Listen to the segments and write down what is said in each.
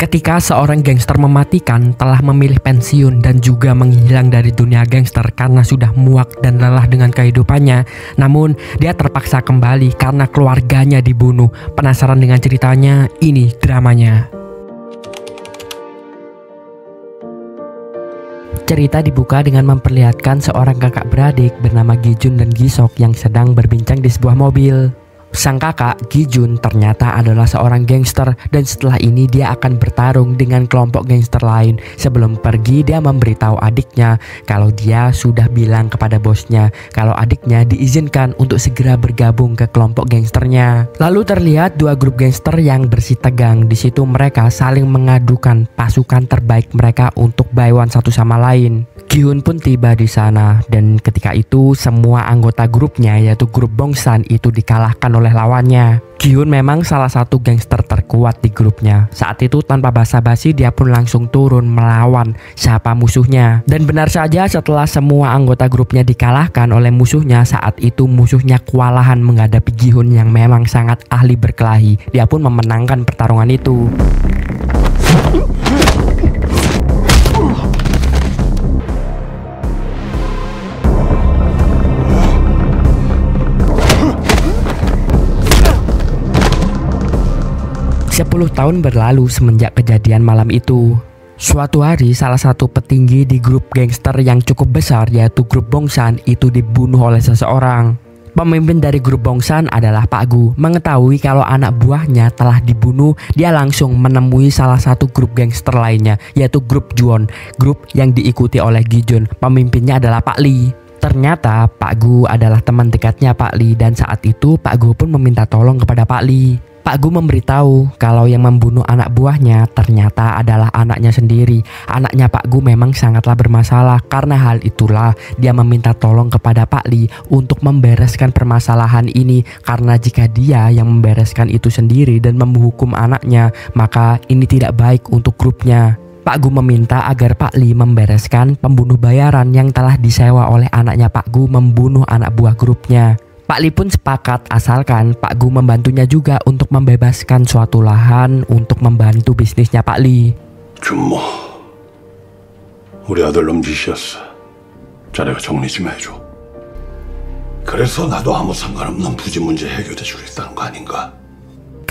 Ketika seorang gangster mematikan telah memilih pensiun dan juga menghilang dari dunia gangster karena sudah muak dan lelah dengan kehidupannya. Namun dia terpaksa kembali karena keluarganya dibunuh. Penasaran dengan ceritanya? Ini dramanya. Cerita dibuka dengan memperlihatkan seorang kakak beradik bernama Gi-jun dan Gi-sok yang sedang berbincang di sebuah mobil. Sang kakak, Gi-jun, ternyata adalah seorang gangster dan setelah ini dia akan bertarung dengan kelompok gangster lain. Sebelum pergi dia memberitahu adiknya kalau dia sudah bilang kepada bosnya kalau adiknya diizinkan untuk segera bergabung ke kelompok gangsternya. Lalu terlihat dua grup gangster yang bersih tegang. Di situ mereka saling mengadukan pasukan terbaik mereka untuk buy one satu sama lain. Gi-hun pun tiba di sana dan ketika itu semua anggota grupnya yaitu grup Bongsan itu dikalahkan oleh lawannya. Gi-hun memang salah satu gangster terkuat di grupnya. Saat itu tanpa basa-basi dia pun langsung turun melawan siapa musuhnya. Dan benar saja setelah semua anggota grupnya dikalahkan oleh musuhnya, saat itu musuhnya kewalahan menghadapi Gi-hun yang memang sangat ahli berkelahi. Dia pun memenangkan pertarungan itu. 10 tahun berlalu semenjak kejadian malam itu. Suatu hari salah satu petinggi di grup gangster yang cukup besar yaitu grup Bongsan itu dibunuh oleh seseorang. Pemimpin dari grup Bongsan adalah Pak Gu. Mengetahui kalau anak buahnya telah dibunuh, dia langsung menemui salah satu grup gangster lainnya yaitu grup Juwon, grup yang diikuti oleh Gi-jun. Pemimpinnya adalah Pak Lee. Ternyata Pak Gu adalah teman dekatnya Pak Lee dan saat itu Pak Gu pun meminta tolong kepada Pak Lee. Pak Gu memberitahu kalau yang membunuh anak buahnya ternyata adalah anaknya sendiri. Anaknya Pak Gu memang sangatlah bermasalah. Karena hal itulah dia meminta tolong kepada Pak Lee untuk membereskan permasalahan ini. Karena jika dia yang membereskan itu sendiri dan menghukum anaknya, maka ini tidak baik untuk grupnya. Pak Gu meminta agar Pak Lee membereskan pembunuh bayaran yang telah disewa oleh anaknya Pak Gu membunuh anak buah grupnya. Pak Lee pun sepakat asalkan Pak Gu membantunya juga untuk membebaskan suatu lahan untuk membantu bisnisnya Pak Lee. 준모, 우리 아들 놈 짓이었어. 자네가 정리 좀 해줘. 그래서 나도 아무 상관없는 부지 문제 해결해 주겠다는 거 아닌가?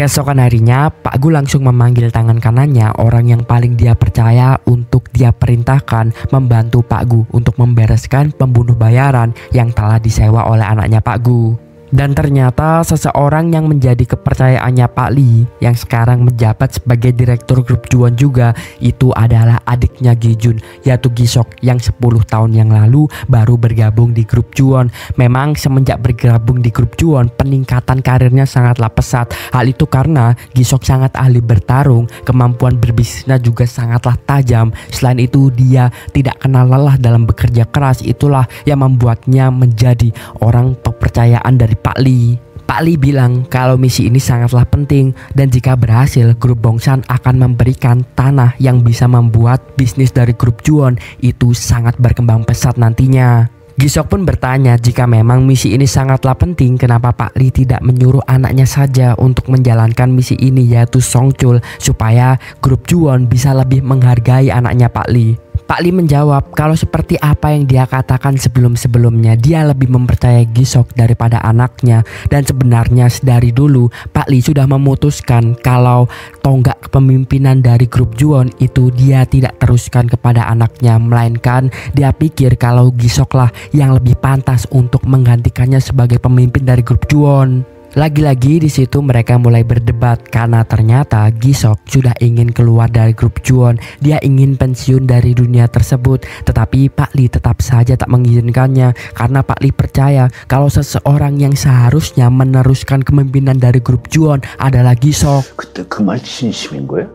Keesokan harinya, Pak Gu langsung memanggil tangan kanannya, orang yang paling dia percaya untuk dia perintahkan membantu Pak Gu untuk membereskan pembunuh bayaran yang telah disewa oleh anaknya Pak Gu. Dan ternyata seseorang yang menjadi kepercayaannya Pak Lee yang sekarang menjabat sebagai direktur grup Juwon juga itu adalah adiknya Gi-jun yaitu Gi-sok yang 10 tahun yang lalu baru bergabung di grup Juwon. Memang semenjak bergabung di grup Juwon peningkatan karirnya sangatlah pesat. Hal itu karena Gi-sok sangat ahli bertarung, kemampuan berbisnisnya juga sangatlah tajam. Selain itu dia tidak kenal lelah dalam bekerja keras. Itulah yang membuatnya menjadi orang kepercayaan dari Pak Lee. Pak Lee bilang kalau misi ini sangatlah penting dan jika berhasil grup Bongsan akan memberikan tanah yang bisa membuat bisnis dari grup Juwon itu sangat berkembang pesat nantinya. Gi-sok pun bertanya jika memang misi ini sangatlah penting, kenapa Pak Lee tidak menyuruh anaknya saja untuk menjalankan misi ini yaitu Song-chul supaya grup Juwon bisa lebih menghargai anaknya Pak Lee. Pak Lee menjawab kalau seperti apa yang dia katakan sebelum-sebelumnya, dia lebih mempercayai Gi-sok daripada anaknya. Dan sebenarnya dari dulu Pak Lee sudah memutuskan kalau tonggak kepemimpinan dari grup Juwon itu dia tidak teruskan kepada anaknya, melainkan dia pikir kalau Gi-sok lah yang lebih pantas untuk menggantikannya sebagai pemimpin dari grup Juwon. Lagi-lagi di situ mereka mulai berdebat karena ternyata Gi-sok sudah ingin keluar dari grup Juwon. Dia ingin pensiun dari dunia tersebut, tetapi Pak Lee tetap saja tak mengizinkannya karena Pak Lee percaya kalau seseorang yang seharusnya meneruskan kepemimpinan dari grup Juwon adalah Gi-sok. 그때 그 말 진심인 거야?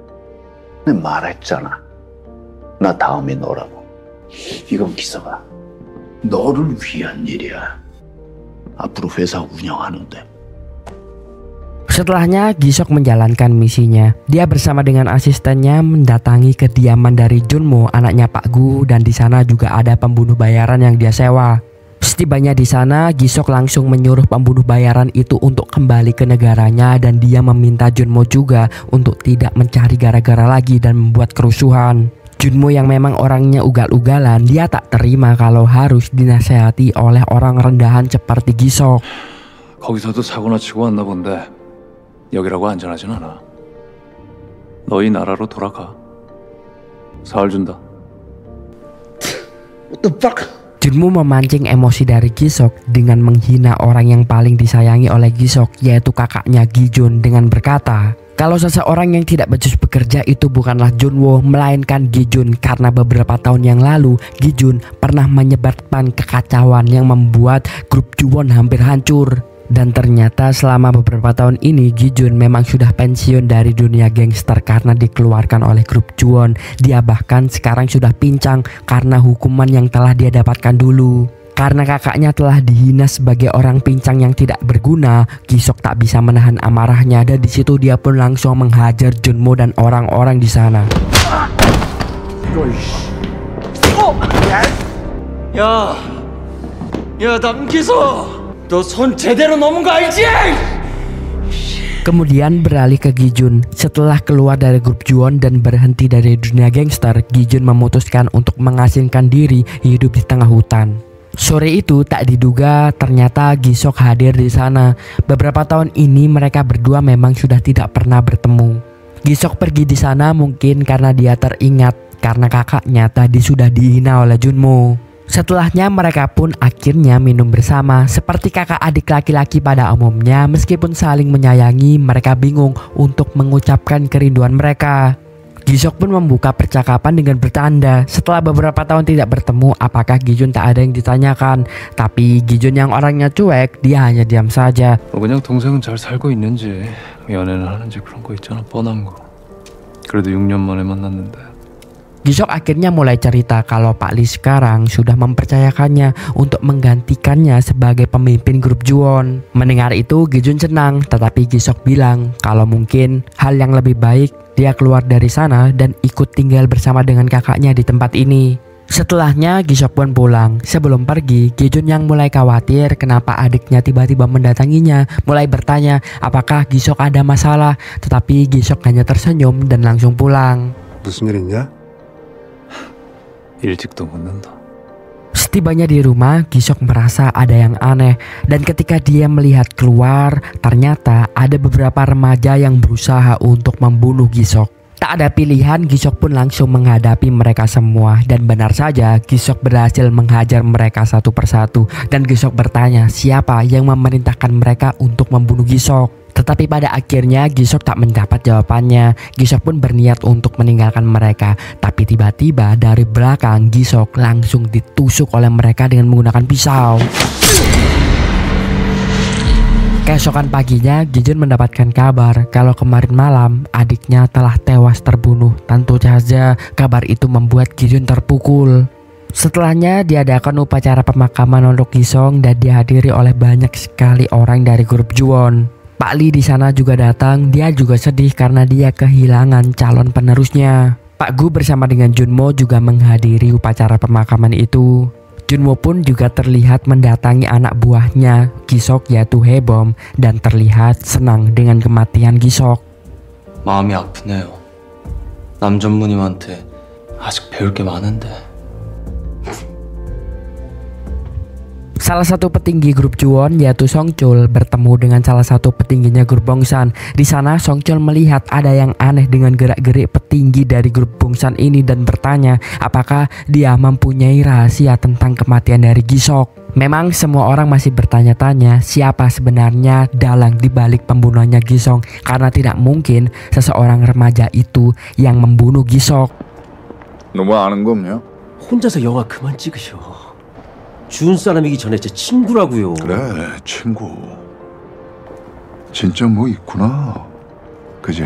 내가 말했잖아. 나 다음에 너라고. 이건 기사가 너를 위한 일이야. 앞으로 회사 운영하는데. Setelahnya Gi-sok menjalankan misinya. Dia bersama dengan asistennya mendatangi kediaman dari Junmo, anaknya Pak Gu, dan di sana juga ada pembunuh bayaran yang dia sewa. Setibanya di sana, Gisok langsung menyuruh pembunuh bayaran itu untuk kembali ke negaranya dan dia meminta Junmo juga untuk tidak mencari gara-gara lagi dan membuat kerusuhan. Junmo yang memang orangnya ugal-ugalan, dia tak terima kalau harus dinasehati oleh orang rendahan seperti Gisok. 거기서도 사고나 치고 왔나 본데 여기라고 안전하진 않아. 너희 나라로 돌아가. 사흘 준다. What the fuck? Junmo memancing emosi dari Gisok dengan menghina orang yang paling disayangi oleh Gisok, yaitu kakaknya Gijun, dengan berkata kalau seseorang yang tidak becus bekerja itu bukanlah Junwo melainkan Gijun, karena beberapa tahun yang lalu Gijun pernah menyebarkan kekacauan yang membuat grup Juwon hampir hancur. Dan ternyata selama beberapa tahun ini Gijun memang sudah pensiun dari dunia gangster karena dikeluarkan oleh grup Juwon. Dia bahkan sekarang sudah pincang karena hukuman yang telah dia dapatkan dulu. Karena kakaknya telah dihina sebagai orang pincang yang tidak berguna, Gisok tak bisa menahan amarahnya dan di situ dia pun langsung menghajar Junmo dan orang-orang di sana. 야, 남기서! 너 손 제대로 넘은 거 알지? Kemudian beralih ke Gijun. Setelah keluar dari grup Juwon dan berhenti dari dunia gangster, Gijun memutuskan untuk mengasingkan diri hidup di tengah hutan. Sore itu tak diduga ternyata Gisok hadir di sana. Beberapa tahun ini mereka berdua memang sudah tidak pernah bertemu. Gisok pergi di sana mungkin karena dia teringat karena kakaknya tadi sudah dihina oleh Junmo. Setelahnya mereka pun akhirnya minum bersama. Seperti kakak adik laki-laki pada umumnya, meskipun saling menyayangi, mereka bingung untuk mengucapkan kerinduan mereka. Gisok pun membuka percakapan dengan bercanda. Setelah beberapa tahun tidak bertemu, apakah Gijun tak ada yang ditanyakan. Tapi Gijun yang orangnya cuek, dia hanya diam saja. 그냥 동생은 잘 살고 있는지 연애는 하는지 그런 거 있잖아, 뻔한 거. 그래도 6년 만에 만났는데. Gisok akhirnya mulai cerita kalau Pak Lee sekarang sudah mempercayakannya untuk menggantikannya sebagai pemimpin grup Juwon. Mendengar itu Gijun senang, tetapi Gisok bilang kalau mungkin hal yang lebih baik dia keluar dari sana dan ikut tinggal bersama dengan kakaknya di tempat ini. Setelahnya Gisok pun pulang. Sebelum pergi, Gijun yang mulai khawatir kenapa adiknya tiba-tiba mendatanginya, mulai bertanya apakah Gisok ada masalah, tetapi Gisok hanya tersenyum dan langsung pulang. 무슨 일 있냐? 일찍도 묻는다. Setibanya di rumah, Gisok merasa ada yang aneh dan ketika dia melihat keluar, ternyata ada beberapa remaja yang berusaha untuk membunuh Gisok. Tak ada pilihan, Gisok pun langsung menghadapi mereka semua dan benar saja Gisok berhasil menghajar mereka satu persatu dan Gisok bertanya siapa yang memerintahkan mereka untuk membunuh Gisok. Tetapi pada akhirnya Gisok tak mendapat jawabannya. Gisok pun berniat untuk meninggalkan mereka. Tapi tiba-tiba dari belakang Gisok langsung ditusuk oleh mereka dengan menggunakan pisau. Keesokan paginya Gijun mendapatkan kabar kalau kemarin malam adiknya telah tewas terbunuh. Tentu saja kabar itu membuat Gijun terpukul. Setelahnya diadakan upacara pemakaman untuk Gisong dan dihadiri oleh banyak sekali orang dari grup Juwon. Pak Lee di sana juga datang. Dia juga sedih karena dia kehilangan calon penerusnya. Pak Gu bersama dengan Junmo juga menghadiri upacara pemakaman itu. Junmo pun juga terlihat mendatangi anak buahnya Gisok yaitu Haebom dan terlihat senang dengan kematian Gisok. 마음이 아프네요. 남 전무님한테 아직 배울 게 많은데. Salah satu petinggi grup Juwon yaitu Songchul bertemu dengan salah satu petingginya grup Bongsan. Di sana Songchul melihat ada yang aneh dengan gerak-gerik petinggi dari grup Bongsan ini dan bertanya apakah dia mempunyai rahasia tentang kematian dari Gisok. Memang semua orang masih bertanya-tanya siapa sebenarnya dalang dibalik pembunuhannya Gisok karena tidak mungkin seseorang remaja itu yang membunuh Gisok. 너 뭐 아는 거 없냐? 혼자서 영화 그만 찍으셔. 주운 사람이기 전에 제 친구라고요. 그래, 친구. 진짜 뭐 있구나. 그지?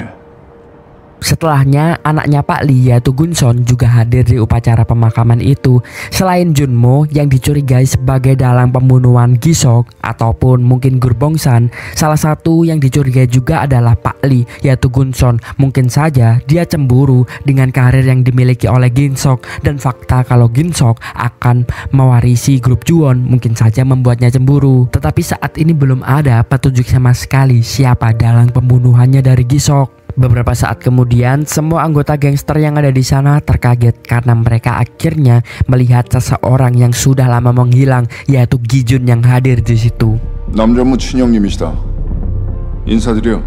Setelahnya, anaknya Pak Lee yaitu Gunson juga hadir di upacara pemakaman itu. Selain Junmo yang dicurigai sebagai dalang pembunuhan Gisok ataupun mungkin Gurbongsan, salah satu yang dicurigai juga adalah Pak Lee yaitu Gunson. Mungkin saja dia cemburu dengan karir yang dimiliki oleh Gisok, dan fakta kalau Gisok akan mewarisi grup Juwon mungkin saja membuatnya cemburu. Tetapi saat ini belum ada petunjuk sama sekali siapa dalang pembunuhannya dari Gisok. Beberapa saat kemudian, semua anggota gangster yang ada di sana terkaget karena mereka akhirnya melihat seseorang yang sudah lama menghilang, yaitu Gijun yang hadir di situ. 남전무 친형님이시다. 인사드려.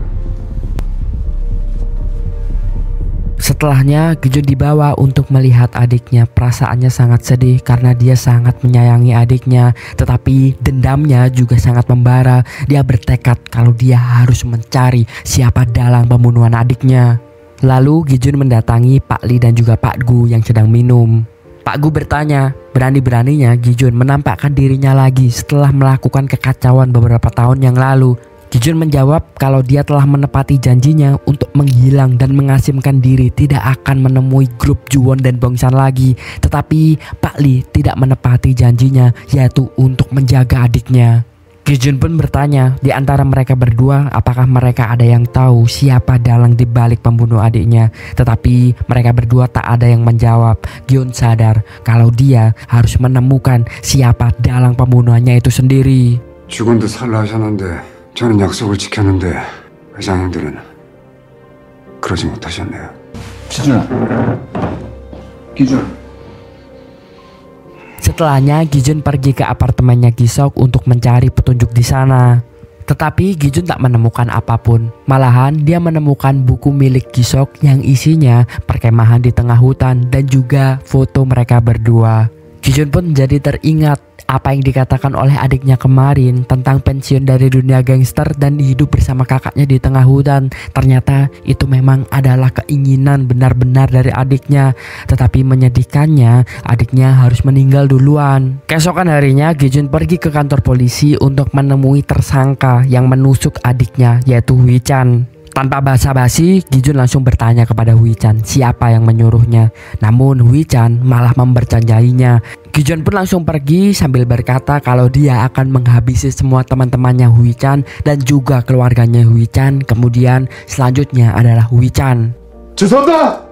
Setelahnya, Gijun dibawa untuk melihat adiknya. Perasaannya sangat sedih karena dia sangat menyayangi adiknya. Tetapi dendamnya juga sangat membara. Dia bertekad kalau dia harus mencari siapa dalang pembunuhan adiknya. Lalu Gijun mendatangi Pak Lee dan juga Pak Gu yang sedang minum. Pak Gu bertanya, berani-beraninya Gijun menampakkan dirinya lagi setelah melakukan kekacauan beberapa tahun yang lalu. Gijun menjawab kalau dia telah menepati janjinya untuk menghilang dan mengasingkan diri, tidak akan menemui grup Juwon dan Bongsan lagi. Tetapi Pak Lee tidak menepati janjinya, yaitu untuk menjaga adiknya. Gijun pun bertanya di antara mereka berdua apakah mereka ada yang tahu siapa dalang di balik pembunuh adiknya. Tetapi mereka berdua tak ada yang menjawab. Gyun sadar kalau dia harus menemukan siapa dalang pembunuhannya itu sendiri. 죽은 듯 살라 하셨는데 저는 약속을 지켰는데 회장님들은 그러지 못하셨네요. 기준아, 기준. Setelahnya Gijun pergi ke apartemennya Gisok untuk mencari petunjuk di sana. Tetapi Gijun tak menemukan apapun. Malahan dia menemukan buku milik Gisok yang isinya perkemahan di tengah hutan dan juga foto mereka berdua. Gijun pun jadi teringat apa yang dikatakan oleh adiknya kemarin tentang pensiun dari dunia gangster dan hidup bersama kakaknya di tengah hutan. Ternyata itu memang adalah keinginan benar-benar dari adiknya. Tetapi menyedihkannya, adiknya harus meninggal duluan. Keesokan harinya Gijun pergi ke kantor polisi untuk menemui tersangka yang menusuk adiknya, yaitu Hui Chan. Tanpa basa-basi, Gijun langsung bertanya kepada Hui Chan siapa yang menyuruhnya. Namun Hui Chan malah membercandainya. Gijun pun langsung pergi sambil berkata kalau dia akan menghabisi semua teman-temannya Hui Chan dan juga keluarganya Hui Chan. Kemudian selanjutnya adalah Hui Chan. 죄송합니다.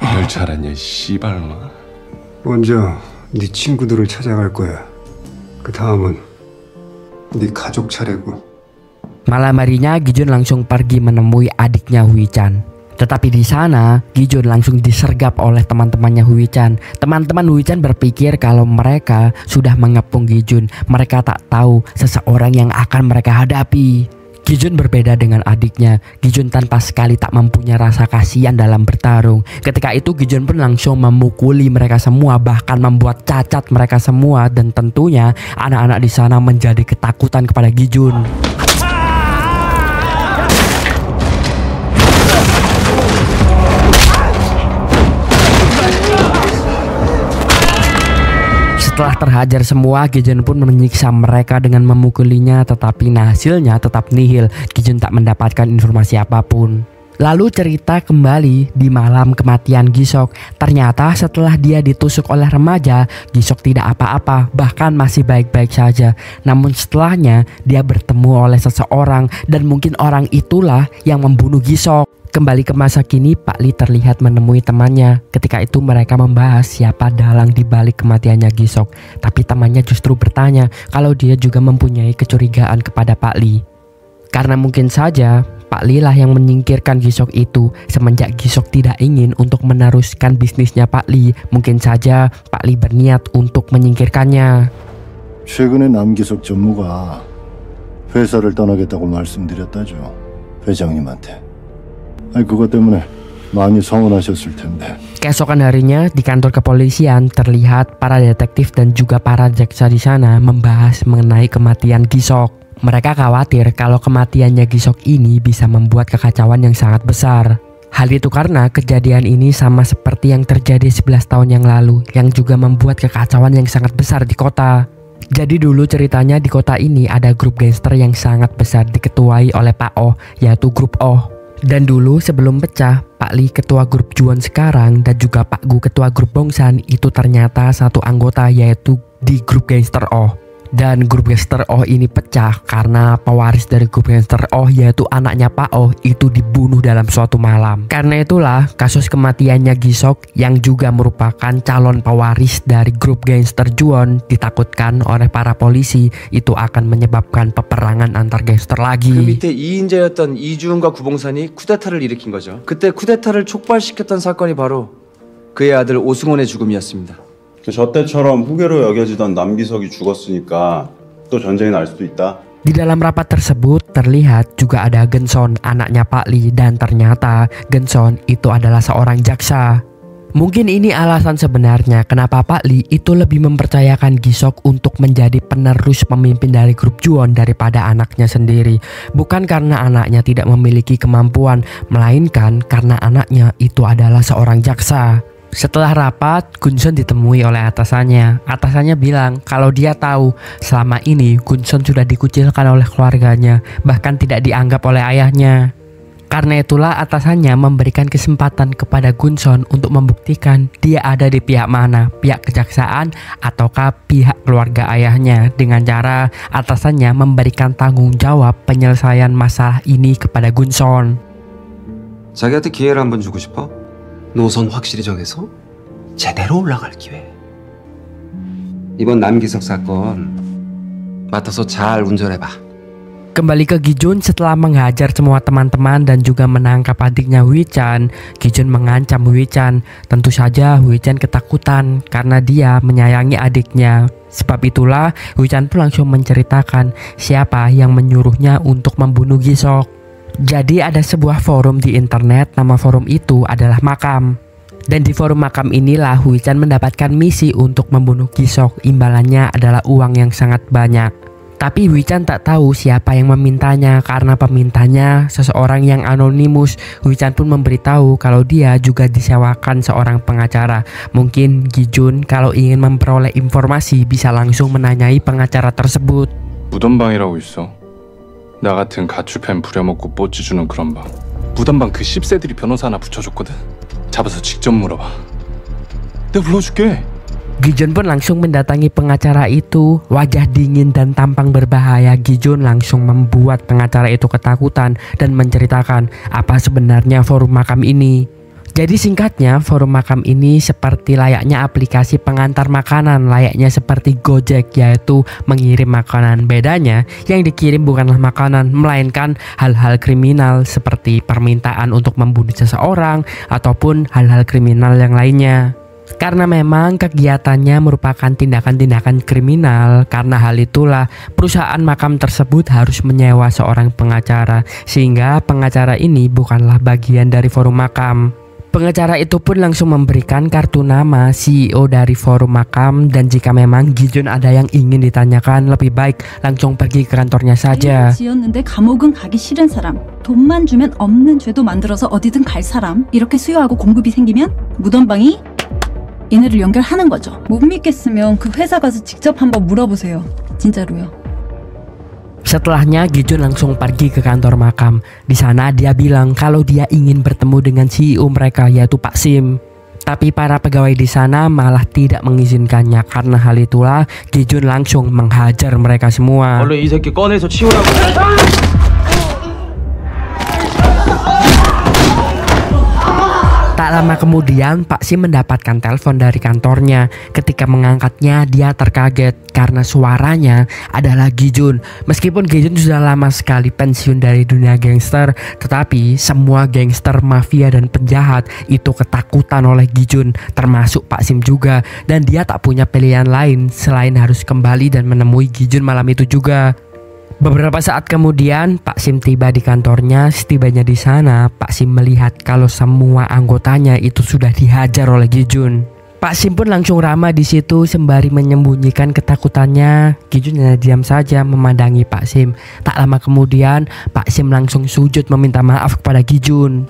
널 잘하냐 씨발마. 먼저 네 친구들을 찾아갈 거야. 그 다음은 네 가족 차례고. Malam harinya Gijun langsung pergi menemui adiknya Hui Chan. Tetapi di sana Gijun langsung disergap oleh teman-temannya Hui Chan. Teman-teman Hui Chan berpikir kalau mereka sudah mengepung Gijun. Mereka tak tahu seseorang yang akan mereka hadapi. Gijun berbeda dengan adiknya. Gijun tanpa sekali tak mempunyai rasa kasihan dalam bertarung. Ketika itu Gijun pun langsung memukuli mereka semua, bahkan membuat cacat mereka semua. Dan tentunya anak-anak di sana menjadi ketakutan kepada Gijun. Setelah terhajar semua, Gijun pun menyiksa mereka dengan memukulinya, tetapi hasilnya tetap nihil. Gijun tak mendapatkan informasi apapun. Lalu cerita kembali di malam kematian Gisok. Ternyata setelah dia ditusuk oleh remaja, Gisok tidak apa-apa, bahkan masih baik-baik saja. Namun setelahnya dia bertemu oleh seseorang dan mungkin orang itulah yang membunuh Gisok. Kembali ke masa kini, Pak Lee terlihat menemui temannya. Ketika itu mereka membahas siapa dalang di balik kematiannya Gisok. Tapi temannya justru bertanya kalau dia juga mempunyai kecurigaan kepada Pak Lee. Karena mungkin saja Pak Lee lah yang menyingkirkan Gisok itu. Semenjak Gisok tidak ingin untuk meneruskan bisnisnya Pak Lee, mungkin saja Pak Lee berniat untuk menyingkirkannya. 최근에 남기석 전무가 회사를 떠나겠다고 말씀드렸다죠. 회장님한테. 그것 때문에 많이 서운하셨을 텐데. Keesokan harinya di kantor kepolisian terlihat para detektif dan juga para jaksa di sana membahas mengenai kematian Gisok. Mereka khawatir kalau kematiannya Gisok ini bisa membuat kekacauan yang sangat besar. Hal itu karena kejadian ini sama seperti yang terjadi 11 tahun yang lalu yang juga membuat kekacauan yang sangat besar di kota. Jadi dulu ceritanya di kota ini ada grup gangster yang sangat besar diketuai oleh Pak Oh, yaitu grup Oh. Dan dulu sebelum pecah, Pak Li ketua grup Juon sekarang dan juga Pak Gu ketua grup Bongsan itu ternyata satu anggota yaitu di grup gangster Oh. Dan grup gangster Oh ini pecah karena pewaris dari grup gangster Oh yaitu anaknya Pak Oh itu dibunuh dalam suatu malam. Karena itulah kasus kematiannya Gisok yang juga merupakan calon pewaris dari grup gangster Juon ditakutkan oleh para polisi itu akan menyebabkan peperangan antar gangster 그 lagi. 밑에 2인자였던 이주은과 구봉산이 쿠데타를 일으킨 거죠. 그때 쿠데타를 촉발시켰던 사건이 바로 그의 아들 오승원의 죽음이었습니다. 저 때처럼 후계로 여겨지던 남기석이 죽었으니까 또 전쟁이 날 수도 있다. Di dalam rapat tersebut terlihat juga ada Genson, anaknya Pak Li, dan ternyata Genson itu adalah seorang jaksa. Mungkin ini alasan sebenarnya kenapa Pak Li itu lebih mempercayakan Gisok untuk menjadi penerus pemimpin dari grup Juon daripada anaknya sendiri. Bukan karena anaknya tidak memiliki kemampuan, melainkan karena anaknya itu adalah seorang jaksa. Setelah rapat, Gunson ditemui oleh atasannya. Atasannya bilang kalau dia tahu selama ini Gunson sudah dikucilkan oleh keluarganya, bahkan tidak dianggap oleh ayahnya. Karena itulah atasannya memberikan kesempatan kepada Gunson untuk membuktikan dia ada di pihak mana, pihak kejaksaan ataukah pihak keluarga ayahnya, dengan cara atasannya memberikan tanggung jawab penyelesaian masalah ini kepada Gunson. 자기한테 기회를 한번 주고 싶어? 노선 확실히 정해서 제대로 올라갈 기회. 이번 남기석 사건 맡아서 잘 운전해봐. Kembali ke Gijun setelah menghajar semua teman-teman dan juga menangkap adiknya Hui-chan, Gijun mengancam Hui-chan. Tentu saja Hui-chan ketakutan karena dia menyayangi adiknya. Sebab itulah Hui-chan pun langsung menceritakan siapa yang menyuruhnya untuk membunuh Gisok. Jadi ada sebuah forum di internet, nama forum itu adalah Makam. Dan di forum Makam inilah Hui-chan mendapatkan misi untuk membunuh Gisok. Imbalannya adalah uang yang sangat banyak. Tapi Hui-chan tak tahu siapa yang memintanya karena pemintanya seseorang yang anonimus. Hui-chan pun memberitahu kalau dia juga disewakan seorang pengacara. Mungkin Gijun kalau ingin memperoleh informasi bisa langsung menanyai pengacara tersebut. 무덤방이라고 있어. 나 같은 가출팸 부려먹고 뽀찌 주는 그런 방. 무덤방 그 씹새들이 변호사 하나 붙여줬거든. 잡아서 직접 물어봐. 내가 불러줄게. Gijun pun langsung mendatangi pengacara itu. Wajah dingin dan tampang berbahaya Gijun langsung membuat pengacara itu ketakutan dan menceritakan apa sebenarnya forum Makam ini. Jadi singkatnya, forum Makam ini seperti layaknya aplikasi pengantar makanan, layaknya seperti Gojek, yaitu mengirim makanan. Bedanya, yang dikirim bukanlah makanan, melainkan hal-hal kriminal seperti permintaan untuk membunuh seseorang ataupun hal-hal kriminal yang lainnya. Karena memang kegiatannya merupakan tindakan-tindakan kriminal, karena hal itulah perusahaan Makam tersebut harus menyewa seorang pengacara, sehingga pengacara ini bukanlah bagian dari forum Makam. Pengacara itu pun langsung memberikan kartu nama CEO dari forum Makam, dan jika memang Gijun ada yang ingin ditanyakan lebih baik langsung pergi ke kantornya saja. 지었는데 감옥은 가기 싫은 사람, 돈만 주면 없는 죄도 만들어서 어디든 갈 사람, 이렇게 수요하고 공급이 생기면 무덤방이 얘네를 연결하는 거죠. 못 믿겠으면 그 회사 가서 직접 한번 물어보세요. 진짜로요. Setelahnya Gijun langsung pergi ke kantor Makam. Di sana dia bilang kalau dia ingin bertemu dengan CEO mereka yaitu Pak Sim. Tapi para pegawai di sana malah tidak mengizinkannya. Karena hal itulah Gijun langsung menghajar mereka semua. 얼른 이 새끼 꺼내서 치우라고. Tak lama kemudian Pak Sim mendapatkan telepon dari kantornya. Ketika mengangkatnya dia terkaget karena suaranya adalah Gijun. Meskipun Gijun sudah lama sekali pensiun dari dunia gangster, tetapi semua gangster, mafia dan penjahat itu ketakutan oleh Gijun, termasuk Pak Sim juga. Dan dia tak punya pilihan lain selain harus kembali dan menemui Gijun malam itu juga. Beberapa saat kemudian Pak Sim tiba di kantornya. Setibanya di sana, Pak Sim melihat kalau semua anggotanya itu sudah dihajar oleh Gijun. Pak Sim pun langsung ramah di situ sembari menyembunyikan ketakutannya. Gijun hanya diam saja memandangi Pak Sim. Tak lama kemudian Pak Sim langsung sujud meminta maaf kepada Gijun.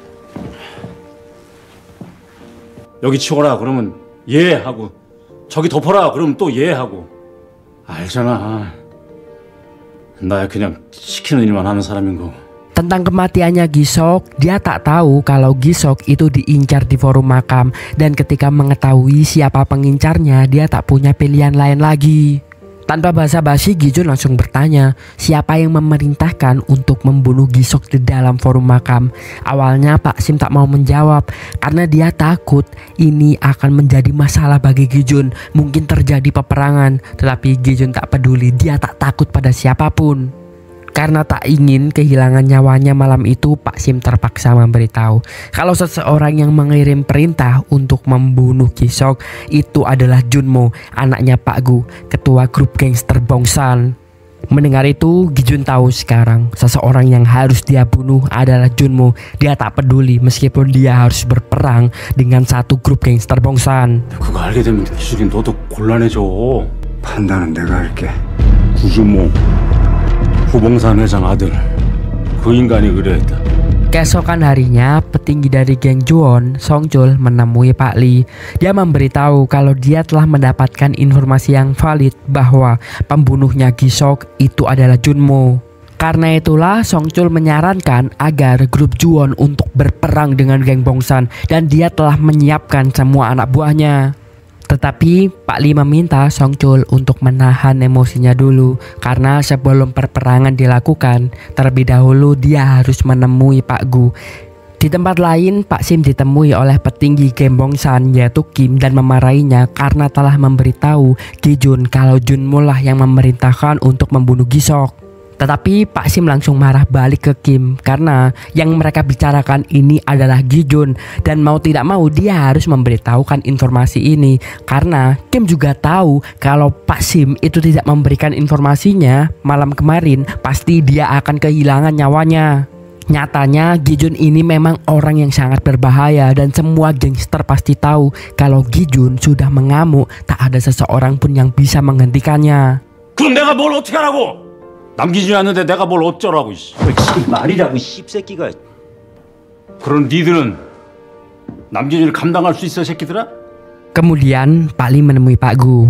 여기 치워라 그러면 예 하고, 저기 덮어라 그러면 또 예 하고, 알잖아. 나 그냥 시키는 일만 하는 사람인 거. Tentang kematiannya Gisok, dia tak tahu kalau Gisok itu diincar di forum makam. Dan ketika mengetahui siapa pengincarnya, dia tak punya pilihan lain lagi. Tanpa basa-basi, Gijun langsung bertanya siapa yang memerintahkan untuk membunuh Gisok di dalam forum makam. Awalnya Pak Sim tak mau menjawab karena dia takut ini akan menjadi masalah bagi Gijun. Mungkin terjadi peperangan, tetapi Gijun tak peduli, dia tak takut pada siapapun. Karena tak ingin kehilangan nyawanya malam itu, Pak Sim terpaksa memberitahu kalau seseorang yang mengirim perintah untuk membunuh Gisok itu adalah Junmo, anaknya Pak Gu, ketua grup gangster Bongsan. Mendengar itu, Gijun tahu sekarang seseorang yang harus dia bunuh adalah Junmo. Dia tak peduli meskipun dia harus berperang dengan satu grup gangster Bongsan. 그거 알게 되면 기술이 너도 곤란해져. 판단은 내가 할게. 구준모, 후봉산 회장 아들. 그 인간이 그래했다. Keesokan harinya, petinggi dari geng Juon, Songchul, menemui Pak Li. Dia memberitahu kalau dia telah mendapatkan informasi yang valid bahwa pembunuhnya Gisok itu adalah Junmo. Karena itulah Songchul menyarankan agar grup Juon untuk berperang dengan geng Bongsan dan dia telah menyiapkan semua anak buahnya. Tetapi Pak Li meminta Songchul untuk menahan emosinya dulu karena sebelum perperangan dilakukan, terlebih dahulu dia harus menemui Pak Gu. Di tempat lain, Pak Sim ditemui oleh petinggi geng Bongsan yaitu Kim dan memarahinya karena telah memberitahu Gijun kalau Junmo lah yang memerintahkan untuk membunuh Gisok. Tetapi Pak Sim langsung marah balik ke Kim karena yang mereka bicarakan ini adalah Gijun dan mau tidak mau dia harus memberitahukan informasi ini karena Kim juga tahu kalau Pak Sim itu tidak memberikan informasinya malam kemarin pasti dia akan kehilangan nyawanya. Nyatanya Gijun ini memang orang yang sangat berbahaya dan semua gangster pasti tahu kalau Gijun sudah mengamuk, tak ada seseorang pun yang bisa menghentikannya. 그럼 내가 뭘 어떻게 하라고? 남기지 않는데 내가 뭘 어쩌라고. 지금 말이라고 씹새끼가. 그런 니들은 남기준을 감당할 수 있어 새끼들아? Kemudian Pak Li menemui Pak Gu.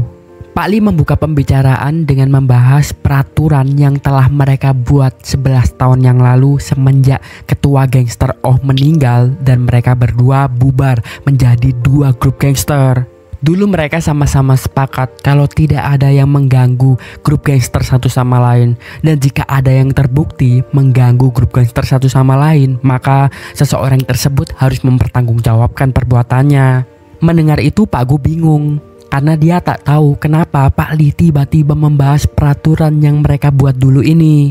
Pak Li membuka pembicaraan dengan membahas peraturan yang telah mereka buat 11 tahun yang lalu semenjak ketua gangster Oh meninggal dan mereka berdua bubar menjadi 2 grup gangster. Dulu mereka sama-sama sepakat kalau tidak ada yang mengganggu grup gangster satu sama lain. Dan jika ada yang terbukti mengganggu grup gangster satu sama lain, maka seseorang tersebut harus mempertanggungjawabkan perbuatannya. Mendengar itu Pak Gu bingung karena dia tak tahu kenapa Pak Li tiba-tiba membahas peraturan yang mereka buat dulu ini.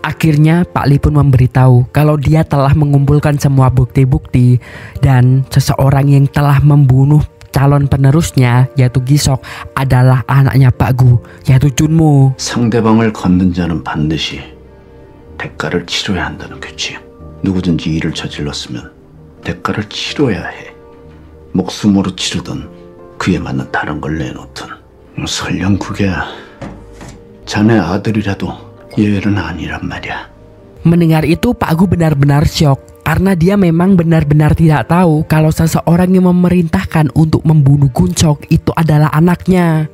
Akhirnya Pak Li pun memberitahu kalau dia telah mengumpulkan semua bukti-bukti dan seseorang yang telah membunuh calon penerusnya yaitu Gisok adalah anaknya Pak Gu yaitu Junmo. 상대방을 걷는 자는 반드시 대가를 치러야 한다는 규칙. 누구든지 일을 저질렀으면 대가를 치러야 해. 목숨으로 치르든 그에 맞는 다른 걸 내놓든. 설령 그게 자네 아들이라도 예외는 아니란 말이야. Mendengar itu Pak Gu benar-benar syok karena dia memang benar-benar tidak tahu kalau seseorang yang memerintahkan untuk membunuh Guncok itu adalah anaknya.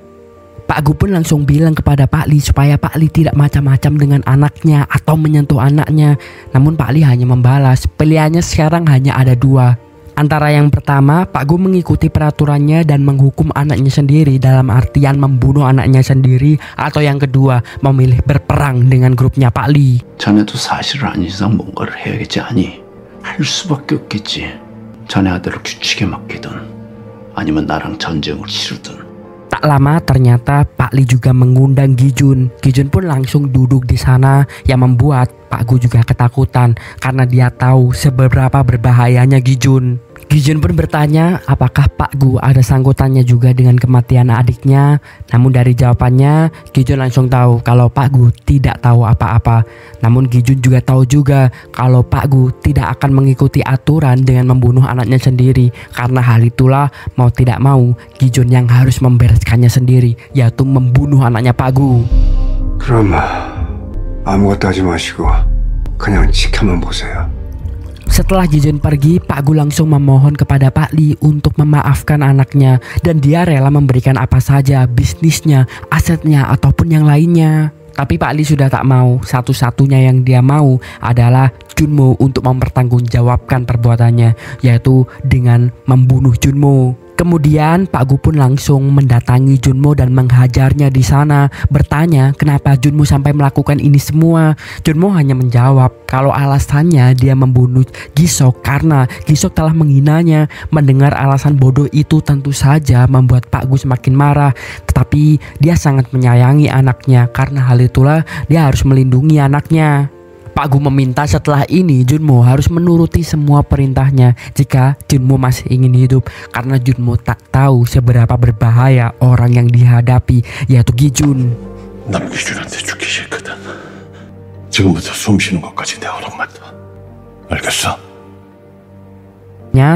Pak Gu pun langsung bilang kepada Pak Li supaya Pak Li tidak macam-macam dengan anaknya atau menyentuh anaknya. Namun Pak Li hanya membalas, pilihannya sekarang hanya ada 2. Antara yang pertama, Pak Gu mengikuti peraturannya dan menghukum anaknya sendiri dalam artian membunuh anaknya sendiri, atau yang kedua, memilih berperang dengan grupnya Pak Li. 자네도 사실을 아닌 이상 뭔가를 해야겠지 아니? 할 수밖에 없겠지. 자네 아들을 규칙에 맡기든 아니면 나랑 전쟁을 치르든. Tak lama ternyata Pak Li juga mengundang Gijun. Gijun pun langsung duduk di sana yang membuat Pak Gu juga ketakutan karena dia tahu seberapa berbahayanya Gijun. Gijun pun bertanya apakah Pak Gu ada sangkutannya juga dengan kematian adiknya. Namun dari jawabannya Gijun langsung tahu kalau Pak Gu tidak tahu apa-apa. Namun Gijun juga tahu juga kalau Pak Gu tidak akan mengikuti aturan dengan membunuh anaknya sendiri. Karena hal itulah mau tidak mau Gijun yang harus membereskannya sendiri, yaitu membunuh anaknya Pak Gu. 그럼 아무것도 하지 마시고 그냥 지켜만 보세요. Setelah Gi-jun pergi, Pak Gu langsung memohon kepada Pak Lee untuk memaafkan anaknya dan dia rela memberikan apa saja, bisnisnya, asetnya, ataupun yang lainnya. Tapi Pak Lee sudah tak mau. Satu-satunya yang dia mau adalah Junmo untuk mempertanggungjawabkan perbuatannya, yaitu dengan membunuh Junmo. Kemudian Pak Gu pun langsung mendatangi Junmo dan menghajarnya di sana, bertanya kenapa Junmo sampai melakukan ini semua. Junmo hanya menjawab kalau alasannya dia membunuh Gi-sok karena Gi-sok telah menghinanya. Mendengar alasan bodoh itu tentu saja membuat Pak Gu semakin marah, tetapi dia sangat menyayangi anaknya. Karena hal itulah dia harus melindungi anaknya. Pak Gu meminta setelah ini Junmo harus menuruti semua perintahnya jika Junmo masih ingin hidup, karena Junmo tak tahu seberapa berbahaya orang yang dihadapi, yaitu Gi-jun. 남기준한테 죽기 싫거든. 지금부터 숨 쉬는 것까지 내 허락만 둬. 알겠어?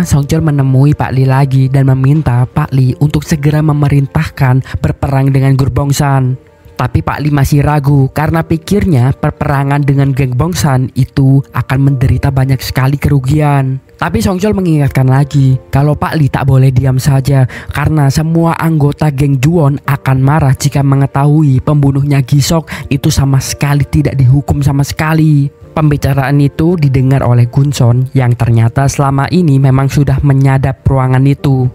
Songchol menemui Pak Lee lagi dan meminta Pak Lee untuk segera memerintahkan berperang dengan Gurbongsan. Tapi Pak Lee masih ragu karena pikirnya perperangan dengan geng Bongsan itu akan menderita banyak sekali kerugian. Tapi Songchol mengingatkan lagi kalau Pak Lee tak boleh diam saja karena semua anggota geng Juwon akan marah jika mengetahui pembunuhnya Gi-sok itu sama sekali tidak dihukum sama sekali. Pembicaraan itu didengar oleh Gunson yang ternyata selama ini memang sudah menyadap ruangan itu.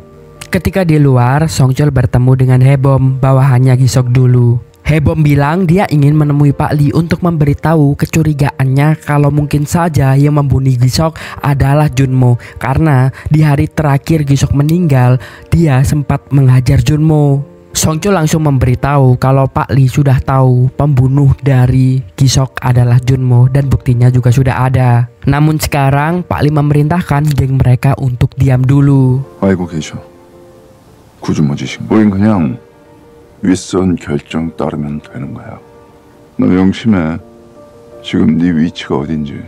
Ketika di luar, Songchol bertemu dengan Haebom bawahannya Gi-sok dulu. Haebom bilang dia ingin menemui Pak Lee untuk memberitahu kecurigaannya kalau mungkin saja yang membunuh Gi-sok adalah Junmo, karena di hari terakhir Gi-sok meninggal dia sempat menghajar Junmo. Songchol langsung memberitahu kalau Pak Lee sudah tahu pembunuh dari Gi-sok adalah Junmo dan buktinya juga sudah ada. Namun sekarang Pak Lee memerintahkan geng mereka untuk diam dulu. 알고 계셔. 구준모 지신. 우린 그냥 윗선 결정 따르면 되는 거야. 너 명심해. 지금 네 위치가 어딘지.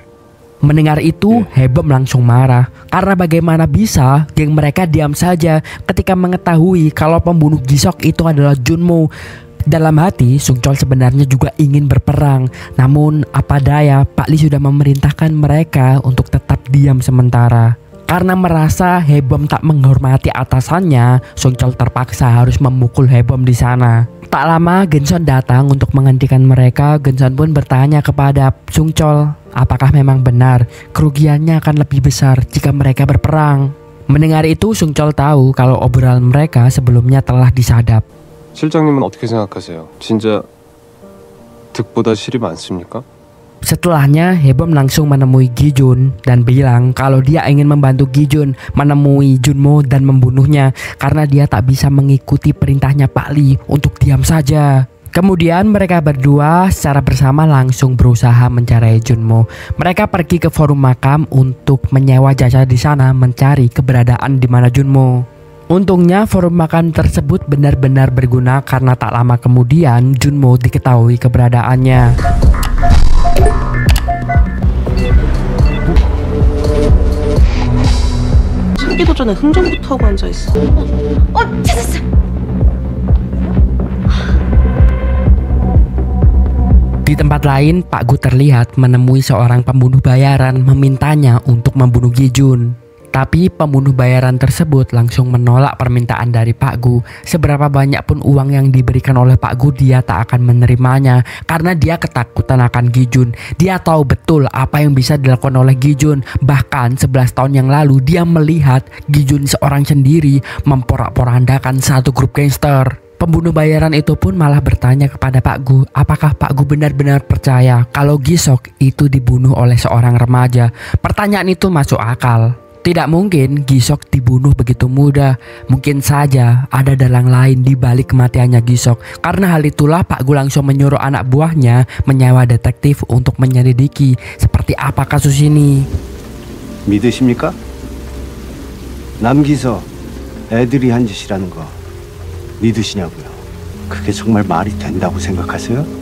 Mendengar itu, Haebom langsung marah karena bagaimana bisa geng mereka diam saja ketika mengetahui kalau pembunuh Gi-sok itu adalah Junmo. Dalam hati, Songchol sebenarnya juga ingin berperang. Namun apa daya, Pak Lee sudah memerintahkan mereka untuk tetap diam sementara. Karena merasa Haebom tak menghormati atasannya, Songchol terpaksa harus memukul Haebom di sana. Tak lama Genson datang untuk menghentikan mereka. Genson pun bertanya kepada Songchol, apakah memang benar kerugiannya akan lebih besar jika mereka berperang. Mendengar itu Songchol tahu kalau obrolan mereka sebelumnya telah disadap. 실장님은 어떻게 생각하세요? 진짜 득보다 실이 많습니까? Setelahnya Haebom langsung menemui Gi-jun dan bilang kalau dia ingin membantu Gi-jun menemui Junmo dan membunuhnya karena dia tak bisa mengikuti perintahnya Pak Lee untuk diam saja. Kemudian mereka berdua secara bersama langsung berusaha mencari Junmo. Mereka pergi ke forum makam untuk menyewa jasa di sana mencari keberadaan di mana Junmo. Untungnya forum makam tersebut benar-benar berguna karena tak lama kemudian Junmo diketahui keberadaannya. 참기도 전에 흥정부터 하고 앉아있어. 찾았어! Di tempat lain, Pak Gu terlihat menemui seorang pembunuh bayaran memintanya untuk membunuh Gi-jun. Tapi pembunuh bayaran tersebut langsung menolak permintaan dari Pak Gu. Seberapa banyak pun uang yang diberikan oleh Pak Gu, dia tak akan menerimanya karena dia ketakutan akan Gi-jun. Dia tahu betul apa yang bisa dilakukan oleh Gi-jun. Bahkan 11 tahun yang lalu dia melihat Gi-jun seorang sendiri memporak-porandakan satu grup gangster. Pembunuh bayaran itu pun malah bertanya kepada Pak Gu, apakah Pak Gu benar-benar percaya kalau Gi-sok itu dibunuh oleh seorang remaja. Pertanyaan itu masuk akal. Tidak mungkin Gi-sok dibunuh begitu mudah. Mungkin saja ada dalang lain di balik kematiannya Gi-sok. Karena hal itulah Pak Gu langsung menyuruh anak buahnya menyewa detektif untuk menyelidiki seperti apa kasus ini. 믿으십니까? 남기석 애들이 한 짓이라는 거 믿으시냐고요? 그게 정말 말이 된다고 생각하세요?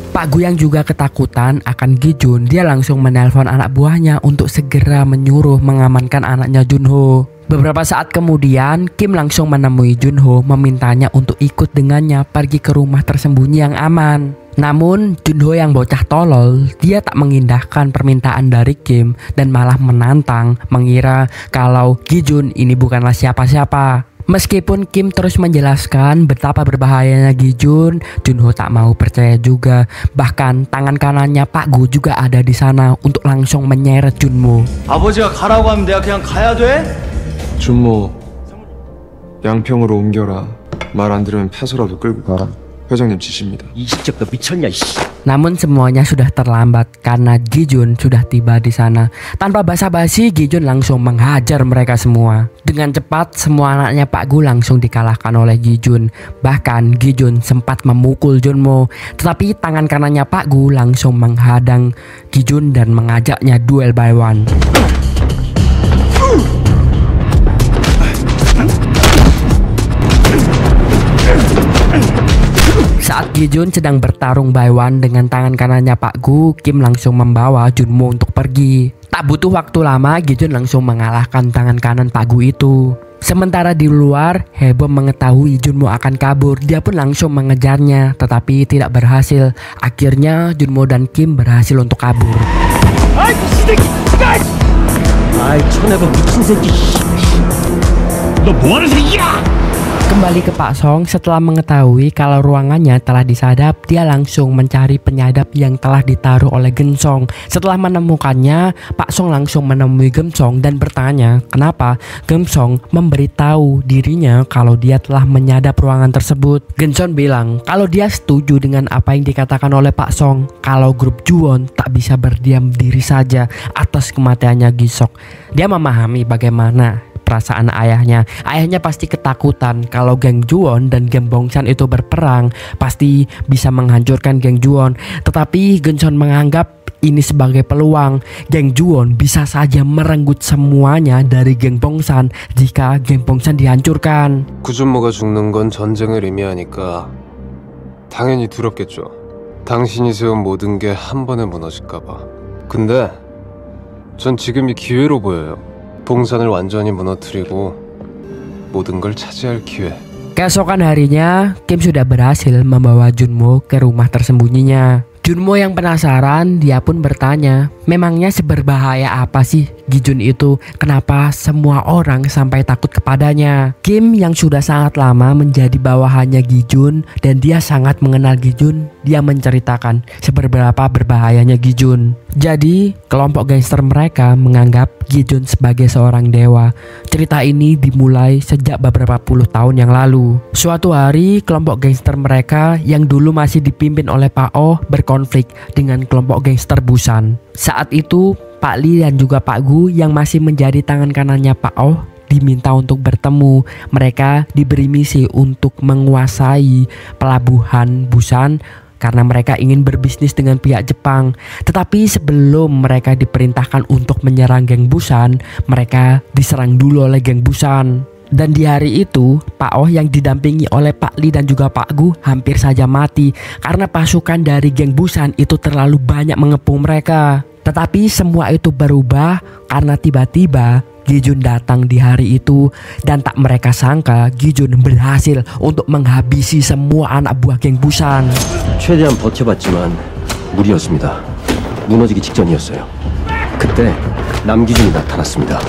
Pak Gu yang juga ketakutan akan Gi-jun, dia langsung menelpon anak buahnya untuk segera menyuruh mengamankan anaknya Junho. Beberapa saat kemudian, Kim langsung menemui Junho memintanya untuk ikut dengannya pergi ke rumah tersembunyi yang aman. Namun Junho yang bocah tolol, dia tak mengindahkan permintaan dari Kim dan malah menantang, mengira kalau Gi-jun ini bukanlah siapa-siapa. Meskipun Kim terus menjelaskan betapa berbahayanya Gi-jun, Junho tak mau percaya juga. Bahkan tangan kanannya Pak Gu juga ada di sana untuk langsung menyeret Junmo. 아버지가 가라고 하면 내가 그냥 가야 돼? 준모, 양평으로 옮겨라. 말 안 들으면 패서라도 끌고 가라. 회장님 지시입니다. 이식적 너 미쳤냐 이씨. Namun semuanya sudah terlambat karena Gi-jun sudah tiba di sana. Tanpa basa-basi, Gi-jun langsung menghajar mereka semua. Dengan cepat, semua anaknya Pak Gu langsung dikalahkan oleh Gi-jun. Bahkan Gi-jun sempat memukul Junmo, tetapi tangan kanannya Pak Gu langsung menghadang Gi-jun dan mengajaknya duel by one. Saat Gi-jun sedang bertarung by one dengan tangan kanannya Pak Gu, Kim langsung membawa Junmo untuk pergi. Tak butuh waktu lama, Gi-jun langsung mengalahkan tangan kanan Pak Gu itu. Sementara di luar, Haebom mengetahui Junmo akan kabur. Dia pun langsung mengejarnya, tetapi tidak berhasil. Akhirnya Junmo dan Kim berhasil untuk kabur. Kembali ke Pak Song, setelah mengetahui kalau ruangannya telah disadap, dia langsung mencari penyadap yang telah ditaruh oleh Gensong. Setelah menemukannya, Pak Song langsung menemui Gensong dan bertanya kenapa Gensong memberitahu dirinya kalau dia telah menyadap ruangan tersebut. Gensong bilang kalau dia setuju dengan apa yang dikatakan oleh Pak Song, kalau grup Juwon tak bisa berdiam diri saja atas kematiannya Gi-sok. Dia memahami bagaimana perasaan ayahnya. Ayahnya pasti ketakutan kalau geng Juwon dan geng Bongsan itu berperang, pasti bisa menghancurkan geng Juwon. Tetapi Gensong menganggap ini sebagai peluang. Geng Juwon bisa saja merenggut semuanya dari geng Bongsan jika geng Bongsan dihancurkan. 구준모가 죽는 건 전쟁을 의미하니까 당연히 두렵겠죠. 당신이 세운 모든 게 한 번에 무너질까 봐. 근데 전 지금이 기회로 보여요. 봉산을 완전히 무너뜨리고 모든 걸 차지할 기회. Keesokan harinya, Kim sudah berhasil membawa Junmo ke rumah tersembunyinya. Junmo yang penasaran, dia pun bertanya, memangnya seberbahaya apa sih Gi-jun itu? Kenapa semua orang sampai takut kepadanya? Kim yang sudah sangat lama menjadi bawahannya Gi-jun dan dia sangat mengenal Gi-jun, dia menceritakan seberapa berbahayanya Gi-jun. Jadi, kelompok gangster mereka menganggap Gi-jun sebagai seorang dewa. Cerita ini dimulai sejak beberapa puluh tahun yang lalu. Suatu hari, kelompok gangster mereka yang dulu masih dipimpin oleh Pak Oh berkonflik dengan kelompok gangster Busan. Saat itu, Pak Lee dan juga Pak Gu yang masih menjadi tangan kanannya Pak Oh diminta untuk bertemu. Mereka diberi misi untuk menguasai pelabuhan Busan karena mereka ingin berbisnis dengan pihak Jepang. Tetapi sebelum mereka diperintahkan untuk menyerang geng Busan, mereka diserang dulu oleh geng Busan. Dan di hari itu, Pak Oh yang didampingi oleh Pak Lee dan juga Pak Gu hampir saja mati karena pasukan dari geng Busan itu terlalu banyak mengepung mereka. Tetapi semua itu berubah karena tiba-tiba Gi-jun datang di hari itu dan tak mereka sangka Gi-jun berhasil untuk menghabisi semua anak buah geng Busan. 최대한 버텨봤지만 무리였습니다. 무너지기 직전이었어요. 그때 남기준이 나타났습니다.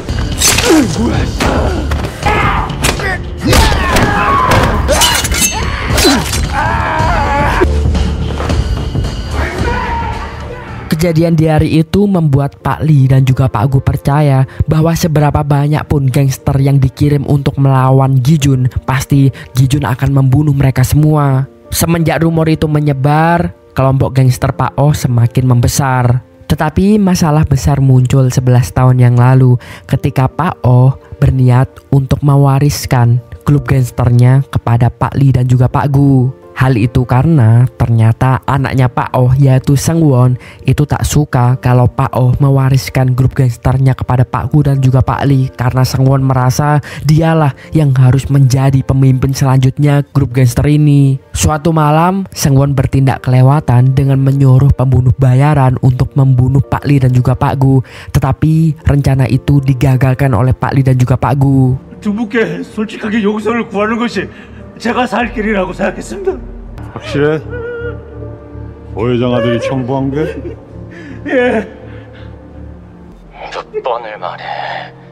Kejadian di hari itu membuat Pak Lee dan juga Pak Gu percaya bahwa seberapa banyak pun gangster yang dikirim untuk melawan Gi-jun, pasti Gi-jun akan membunuh mereka semua. Semenjak rumor itu menyebar, kelompok gangster Pak Oh semakin membesar. Tetapi masalah besar muncul 11 tahun yang lalu ketika Pak Oh berniat untuk mewariskan klub gangsternya kepada Pak Lee dan juga Pak Gu. Hal itu karena ternyata anaknya Pak Oh yaitu Seung-won itu tak suka kalau Pak Oh mewariskan grup gangsternya kepada Pak Gu dan juga Pak Lee karena Seung-won merasa dialah yang harus menjadi pemimpin selanjutnya grup gangster ini. Suatu malam Seung-won bertindak kelewatan dengan menyuruh pembunuh bayaran untuk membunuh Pak Lee dan juga Pak Gu. Tetapi rencana itu digagalkan oleh Pak Lee dan juga Pak Gu. 두 분께 솔직하게 용서를 구하는 것이 제가 살 길이라고 생각했습니다. 확실해? 회장 아들이 청부한 게? 예. 몇 번을 말해.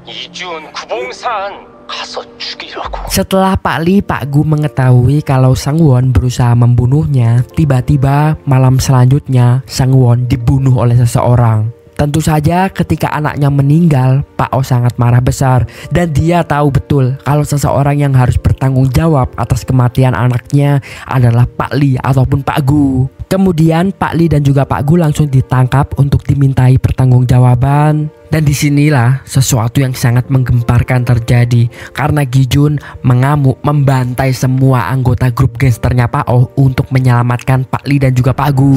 이준 구봉산 가서 죽이라고. Setelah Pak Li, Pak Gu mengetahui kalau Sang Won berusaha membunuhnya, tiba-tiba malam selanjutnya Sang Won dibunuh oleh seseorang. Tentu saja ketika anaknya meninggal, Pak Oh sangat marah besar dan dia tahu betul kalau seseorang yang harus bertanggung jawab atas kematian anaknya adalah Pak Li ataupun Pak Gu. Kemudian Pak Li dan juga Pak Gu langsung ditangkap untuk dimintai pertanggungjawaban. Dan disinilah sesuatu yang sangat menggemparkan terjadi karena Gi-jun mengamuk membantai semua anggota grup gangsternya Pak Oh untuk menyelamatkan Pak Li dan juga Pak Gu.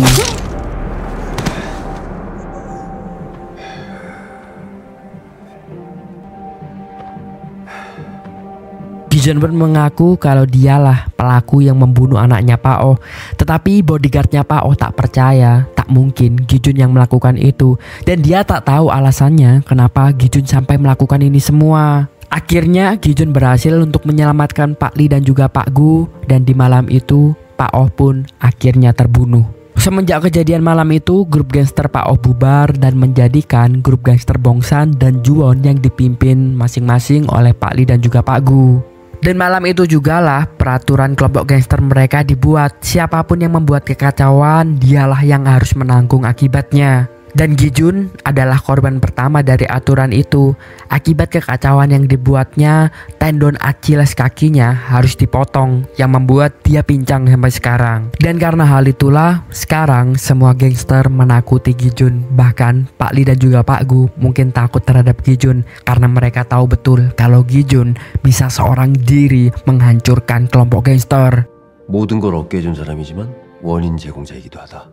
Gi-jun pun mengaku kalau dialah pelaku yang membunuh anaknya Pak Oh. Tetapi bodyguardnya Pak Oh tak percaya, tak mungkin Gi-jun yang melakukan itu. Dan dia tak tahu alasannya kenapa Gi-jun sampai melakukan ini semua. Akhirnya Gi-jun berhasil untuk menyelamatkan Pak Li dan juga Pak Gu. Dan di malam itu Pak Oh pun akhirnya terbunuh. Semenjak kejadian malam itu, grup gangster Pak Oh bubar dan menjadikan grup gangster Bongsan dan Juwon yang dipimpin masing-masing oleh Pak Li dan juga Pak Gu. Dan malam itu jugalah peraturan kelompok gangster mereka dibuat. Siapapun yang membuat kekacauan, dialah yang harus menanggung akibatnya. Dan Gi-jun adalah korban pertama dari aturan itu. Akibat kekacauan yang dibuatnya, tendon Achilles kakinya harus dipotong, yang membuat dia pincang sampai sekarang. Dan karena hal itulah, sekarang semua gangster menakuti Gi-jun. Bahkan Pak Li dan juga Pak Gu mungkin takut terhadap Gi-jun karena mereka tahu betul kalau Gi-jun bisa seorang diri menghancurkan kelompok gangster. 모든 걸 얻게 해준 사람이지만 원인 제공자이기도 하다.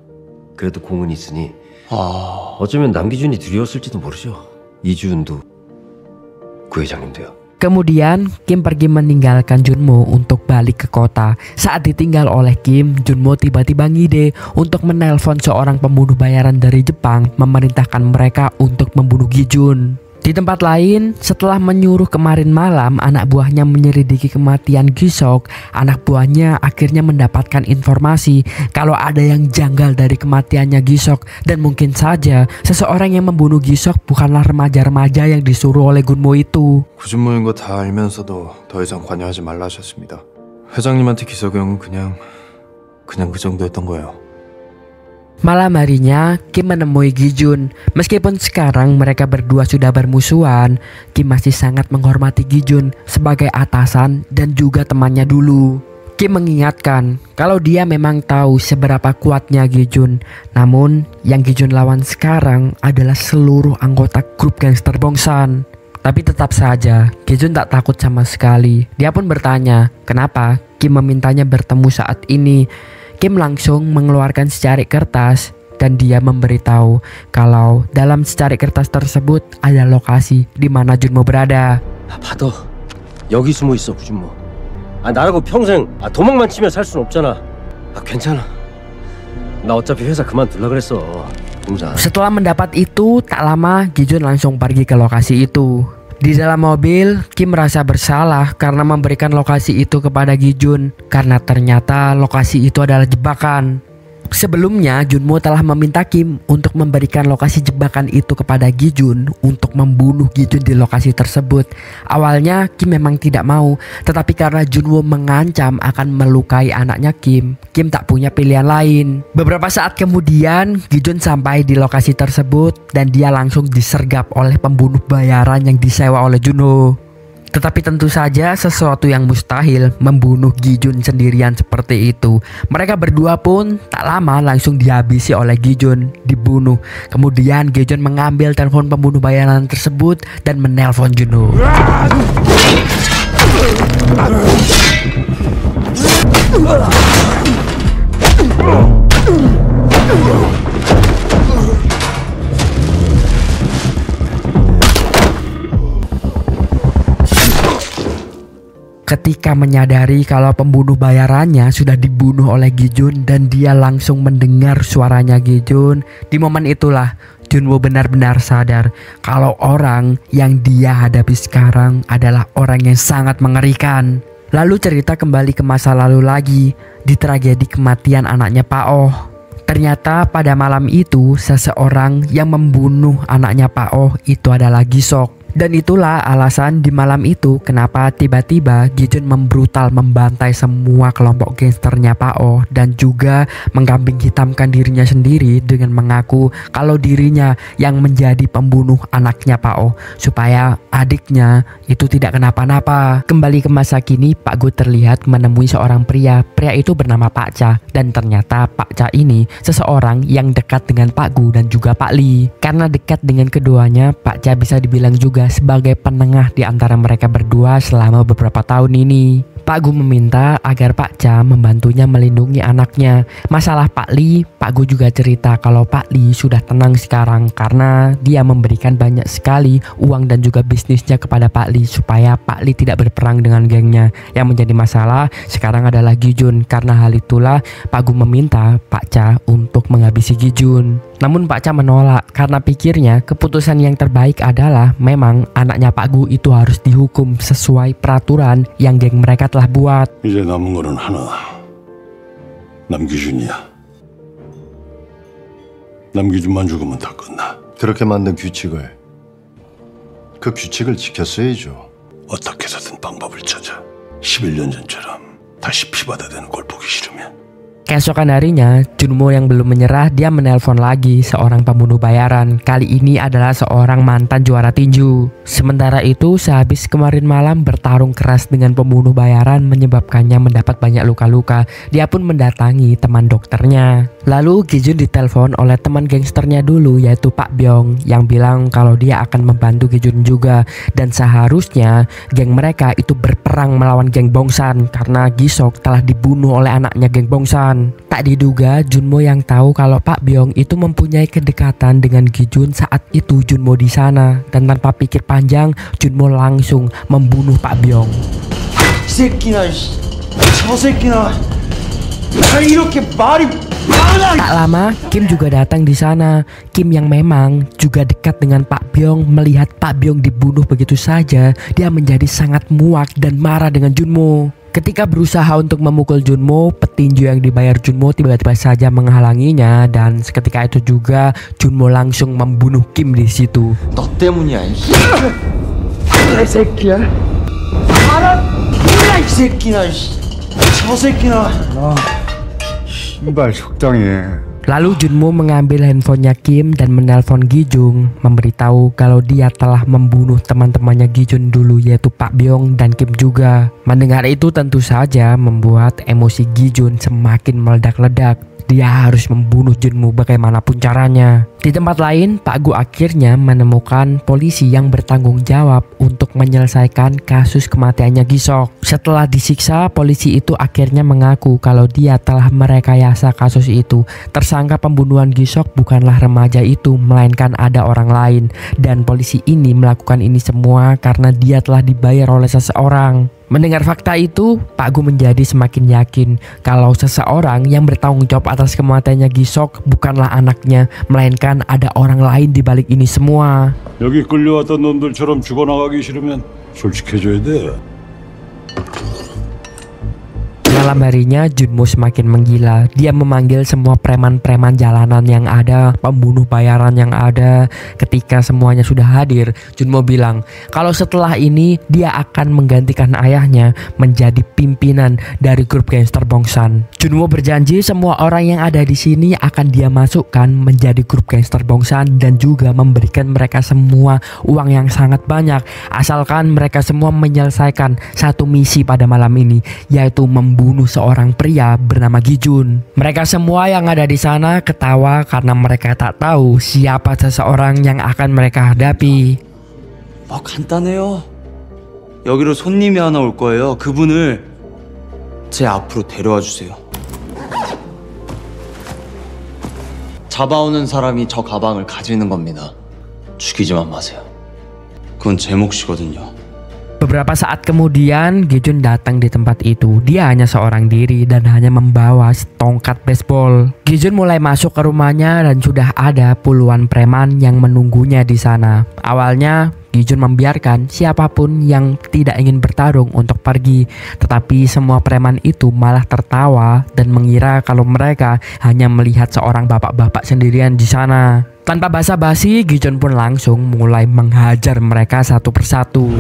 그래도 공은 있으니 어쩌면 남기준이 둘이었을지도 모르죠. 이주은도 구 회장님도요. Kemudian Kim pergi meninggalkan Junmo untuk balik ke kota. Saat ditinggal oleh Kim, Junmo tiba-tiba ngide untuk menelpon seorang pembunuh bayaran dari Jepang memerintahkan mereka untuk membunuh Gi-jun. Di tempat lain, setelah menyuruh kemarin malam anak buahnya menyelidiki kematian Gi-sok, anak buahnya akhirnya mendapatkan informasi kalau ada yang janggal dari kematiannya Gi-sok. Dan mungkin saja seseorang yang membunuh Gi-sok bukanlah remaja-remaja yang disuruh oleh Gunmo itu. 구준모인 거 다 알면서도 더 이상 관여하지 말라 하셨습니다. 회장님한테 기석이 형은 그냥 그 정도였던 거예요. Malam harinya, Kim menemui Gi-jun. Meskipun sekarang mereka berdua sudah bermusuhan, Kim masih sangat menghormati Gi-jun sebagai atasan dan juga temannya dulu. Kim mengingatkan kalau dia memang tahu seberapa kuatnya Gi-jun. Namun, yang Gi-jun lawan sekarang adalah seluruh anggota grup gangster Bongsan. Tapi tetap saja, Gi-jun tak takut sama sekali. Dia pun bertanya, kenapa Kim memintanya bertemu saat ini. Kim langsung mengeluarkan secarik kertas dan dia memberitahu kalau dalam secarik kertas tersebut ada lokasi di mana Junmo berada. 봐도 여기 숨어 있어 구준모. 나라고 평생 도망만 치며 살 순 없잖아. 괜찮아. 나 어차피 회사 그만둘라 그랬어. 공사. Setelah mendapat itu, tak lama Gi-jun langsung pergi ke lokasi itu. Di dalam mobil, Kim merasa bersalah karena memberikan lokasi itu kepada Gi-jun karena ternyata lokasi itu adalah jebakan. Sebelumnya, Junmo telah meminta Kim untuk memberikan lokasi jebakan itu kepada Gi-jun untuk membunuh Gi-jun di lokasi tersebut. Awalnya Kim memang tidak mau, tetapi karena Junmo mengancam akan melukai anaknya Kim tak punya pilihan lain. Beberapa saat kemudian, Gi-jun sampai di lokasi tersebut dan dia langsung disergap oleh pembunuh bayaran yang disewa oleh Junho. Tetapi tentu saja sesuatu yang mustahil membunuh Gi-jun sendirian seperti itu. Mereka berdua pun tak lama langsung dihabisi oleh Gi-jun, dibunuh. Kemudian Gi-jun mengambil telepon pembunuh bayaran tersebut dan menelpon Junho. Ketika menyadari kalau pembunuh bayarannya sudah dibunuh oleh Gi-jun dan dia langsung mendengar suaranya Gi-jun, di momen itulah Junmo benar-benar sadar kalau orang yang dia hadapi sekarang adalah orang yang sangat mengerikan. Lalu cerita kembali ke masa lalu lagi, di tragedi kematian anaknya Pak Oh. Ternyata pada malam itu seseorang yang membunuh anaknya Pak Oh itu adalah Gisok. Dan itulah alasan di malam itu kenapa tiba-tiba Gi Jun membrutal membantai semua kelompok gangsternya Pak Oh dan juga mengkambing hitamkan dirinya sendiri dengan mengaku kalau dirinya yang menjadi pembunuh anaknya Pak Oh supaya adiknya itu tidak kenapa-napa. Kembali ke masa kini, Pak Gu terlihat menemui seorang pria. Pria itu bernama Pak Cha dan ternyata Pak Cha ini seseorang yang dekat dengan Pak Gu dan juga Pak Lee. Karena dekat dengan keduanya, Pak Cha bisa dibilang juga sebagai penengah di antara mereka berdua selama beberapa tahun ini. Pak Gu meminta agar Pak Cha membantunya melindungi anaknya. Masalah Pak Lee, Pak Gu juga cerita kalau Pak Lee sudah tenang sekarang karena dia memberikan banyak sekali uang dan juga bisnisnya kepada Pak Lee supaya Pak Lee tidak berperang dengan gengnya. Yang menjadi masalah sekarang adalah Gi Jun. Karena hal itulah Pak Gu meminta Pak Cha untuk menghabisi Gi Jun. Namun Pak Cha menolak karena pikirnya keputusan yang terbaik adalah memang anaknya Pak Gu itu harus dihukum sesuai peraturan yang geng mereka telah buat. 이제 남은 거는 하나. 남기준이야. 남기준만 죽으면 다 끝나. 그렇게 만든 규칙을 그 규칙을 지켰어야죠. 어떻게 해서든 방법을 찾아. 11년 전처럼 다시 피바다 되는 걸 보기 싫으면. Keesokan harinya, Junmo yang belum menyerah, dia menelpon lagi seorang pembunuh bayaran. Kali ini adalah seorang mantan juara tinju. Sementara itu, sehabis kemarin malam bertarung keras dengan pembunuh bayaran menyebabkannya mendapat banyak luka-luka. Dia pun mendatangi teman dokternya. Lalu Gi Jun ditelepon oleh teman gangsternya dulu yaitu Pak Byong yang bilang kalau dia akan membantu Gi Jun juga. Dan seharusnya geng mereka itu berperang melawan geng Bongsan karena Gisok telah dibunuh oleh anaknya geng Bongsan. Tak diduga Junmo yang tahu kalau Pak Byong itu mempunyai kedekatan dengan Gi Jun saat itu Junmo di sana dan tanpa pikir panjang Junmo langsung membunuh Pak Byong. Tak lama Kim juga datang di sana. Kim yang memang juga dekat dengan Pak Byong melihat Pak Byong dibunuh begitu saja, dia menjadi sangat muak dan marah dengan Junmo. Ketika berusaha untuk memukul Junmo, petinju yang dibayar Junmo tiba-tiba saja menghalanginya dan seketika itu juga Junmo langsung membunuh Kim di situ. 너 때문이야. 이 새끼야. 알아? 이 새끼나. 저 새끼나. 신발 적당히 해. Lalu Junmo mengambil handphonenya Kim dan menelpon Gi Jun, memberitahu kalau dia telah membunuh teman-temannya Gi Jun dulu yaitu Pak Byong dan Kim juga. Mendengar itu tentu saja membuat emosi Gi Jun semakin meledak-ledak. Dia harus membunuh Junmo bagaimanapun caranya. Di tempat lain, Pak Gu akhirnya menemukan polisi yang bertanggung jawab untuk menyelesaikan kasus kematiannya Gisok. Setelah disiksa, polisi itu akhirnya mengaku kalau dia telah merekayasa kasus itu. Tersangka pembunuhan Gisok bukanlah remaja itu, melainkan ada orang lain. Dan polisi ini melakukan ini semua karena dia telah dibayar oleh seseorang. Mendengar fakta itu, Pak Gu menjadi semakin yakin kalau seseorang yang bertanggung jawab atas kematiannya Gisok bukanlah anaknya, melainkan ada orang lain di balik ini semua. 여기 끌려왔던 놈들처럼 죽어나가기 싫으면 솔직해져야 돼. Malam harinya Junmo semakin menggila. Dia memanggil semua preman-preman jalanan yang ada, pembunuh bayaran yang ada. Ketika semuanya sudah hadir, Junmo bilang kalau setelah ini dia akan menggantikan ayahnya menjadi pimpinan dari grup gangster Bongsan. Junmo berjanji semua orang yang ada di sini akan dia masukkan menjadi grup gangster Bongsan dan juga memberikan mereka semua uang yang sangat banyak asalkan mereka semua menyelesaikan satu misi pada malam ini, yaitu membunuh seorang pria bernama Gi Jun. Mereka semua yang ada di sana ketawa karena mereka tak tahu siapa seseorang yang akan mereka hadapi. 간단해요. 여기로 손님이 하나 올 거예요. 그분을 제 앞으로 데려와 주세요. 잡아오는 사람이 저 가방을 가지는 겁니다. 죽이지만 마세요. 그건 제 몫이거든요. Beberapa saat kemudian Gi Jun datang di tempat itu. Dia hanya seorang diri dan hanya membawa tongkat baseball. Gi Jun mulai masuk ke rumahnya dan sudah ada puluhan preman yang menunggunya di sana. Awalnya Gi Gi-jun membiarkan siapapun yang tidak ingin bertarung untuk pergi. Tetapi semua preman itu malah tertawa dan mengira kalau mereka hanya melihat seorang bapak-bapak sendirian di sana. Tanpa basa-basi, Gi-jun pun langsung mulai menghajar mereka satu persatu.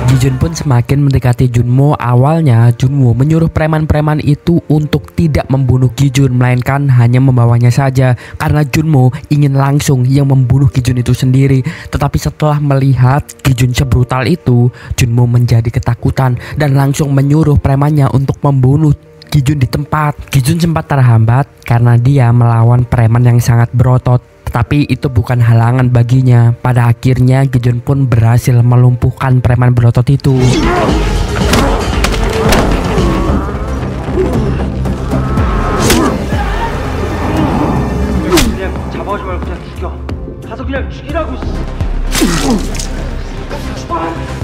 Gi-jun pun semakin mendekati Junmo. Awalnya Junmo menyuruh preman-preman itu untuk tidak membunuh Gi-jun, melainkan hanya membawanya saja karena Junmo ingin langsung yang membunuh Gi-jun itu sendiri. Tetapi setelah melihat Gi-jun sebrutal itu, Junmo menjadi ketakutan dan langsung menyuruh premannya untuk membunuh Gi-jun di tempat. Gi-jun sempat terhambat karena dia melawan preman yang sangat berotot. Tetapi itu bukan halangan baginya. Pada akhirnya Gi-jun pun berhasil melumpuhkan preman berotot itu.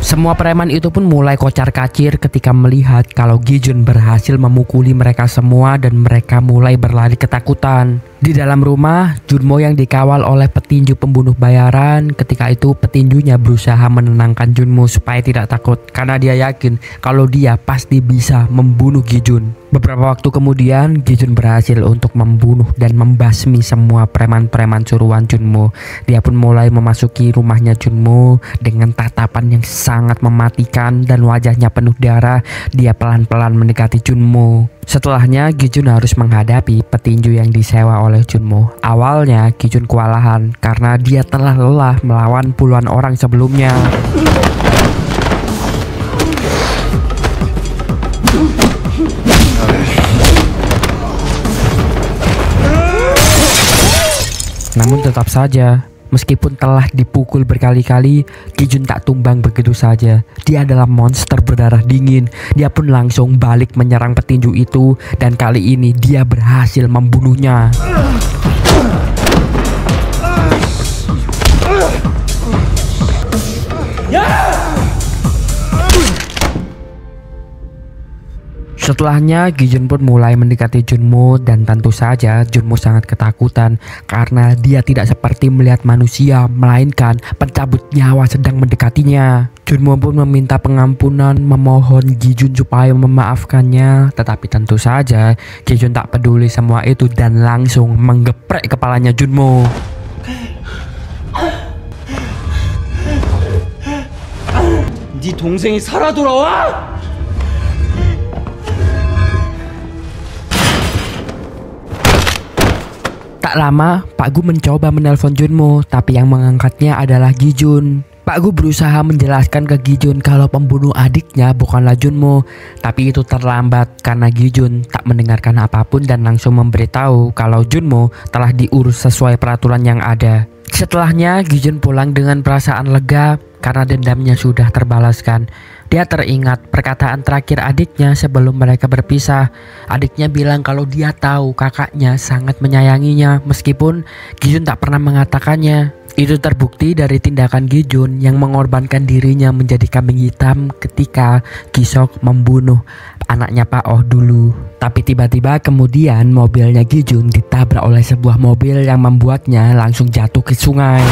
Semua preman itu pun mulai kocar-kacir ketika melihat kalau Gi-jun berhasil memukuli mereka semua dan mereka mulai berlari ketakutan. Di dalam rumah, Junmo yang dikawal oleh petinju pembunuh bayaran. Ketika itu petinjunya berusaha menenangkan Junmo supaya tidak takut karena dia yakin kalau dia pasti bisa membunuh Gi-jun. Beberapa waktu kemudian, Gi-jun berhasil untuk membunuh dan membasmi semua preman-preman suruhan Junmo. Dia pun mulai memasuki rumahnya Junmo dengan tatapan yang sangat mematikan dan wajahnya penuh darah. Dia pelan-pelan mendekati Junmo. Setelahnya, Gi-jun harus menghadapi petinju yang disewa oleh Junmo. Awalnya, Gi-jun kewalahan karena dia telah lelah melawan puluhan orang sebelumnya. Namun tetap saja, meskipun telah dipukul berkali-kali, Gi-jun tak tumbang begitu saja. Dia adalah monster berdarah dingin. Dia pun langsung balik menyerang petinju itu dan kali ini dia berhasil membunuhnya. Setelahnya, Gi-jun pun mulai mendekati Junmo dan tentu saja Junmo sangat ketakutan karena dia tidak seperti melihat manusia, melainkan pencabut nyawa sedang mendekatinya. Junmo pun meminta pengampunan, memohon Gi-jun supaya memaafkannya, tetapi tentu saja Gi-jun tak peduli semua itu dan langsung menggeprek kepalanya Junmo. 네 동생이 살아 돌아와? Tak lama, Pak Gu mencoba menelpon Junmo, tapi yang mengangkatnya adalah Gi-jun. Pak Gu berusaha menjelaskan ke Gi-jun kalau pembunuh adiknya bukanlah Junmo, tapi itu terlambat karena Gi-jun tak mendengarkan apapun dan langsung memberitahu kalau Junmo telah diurus sesuai peraturan yang ada. Setelahnya, Gi-jun pulang dengan perasaan lega karena dendamnya sudah terbalaskan. Dia teringat perkataan terakhir adiknya sebelum mereka berpisah. Adiknya bilang kalau dia tahu kakaknya sangat menyayanginya meskipun Gi-jun tak pernah mengatakannya. Itu terbukti dari tindakan Gi-jun yang mengorbankan dirinya menjadi kambing hitam ketika Gi-sok membunuh anaknya Pak Oh dulu. Tapi tiba-tiba kemudian mobilnya Gi-jun ditabrak oleh sebuah mobil yang membuatnya langsung jatuh ke sungai.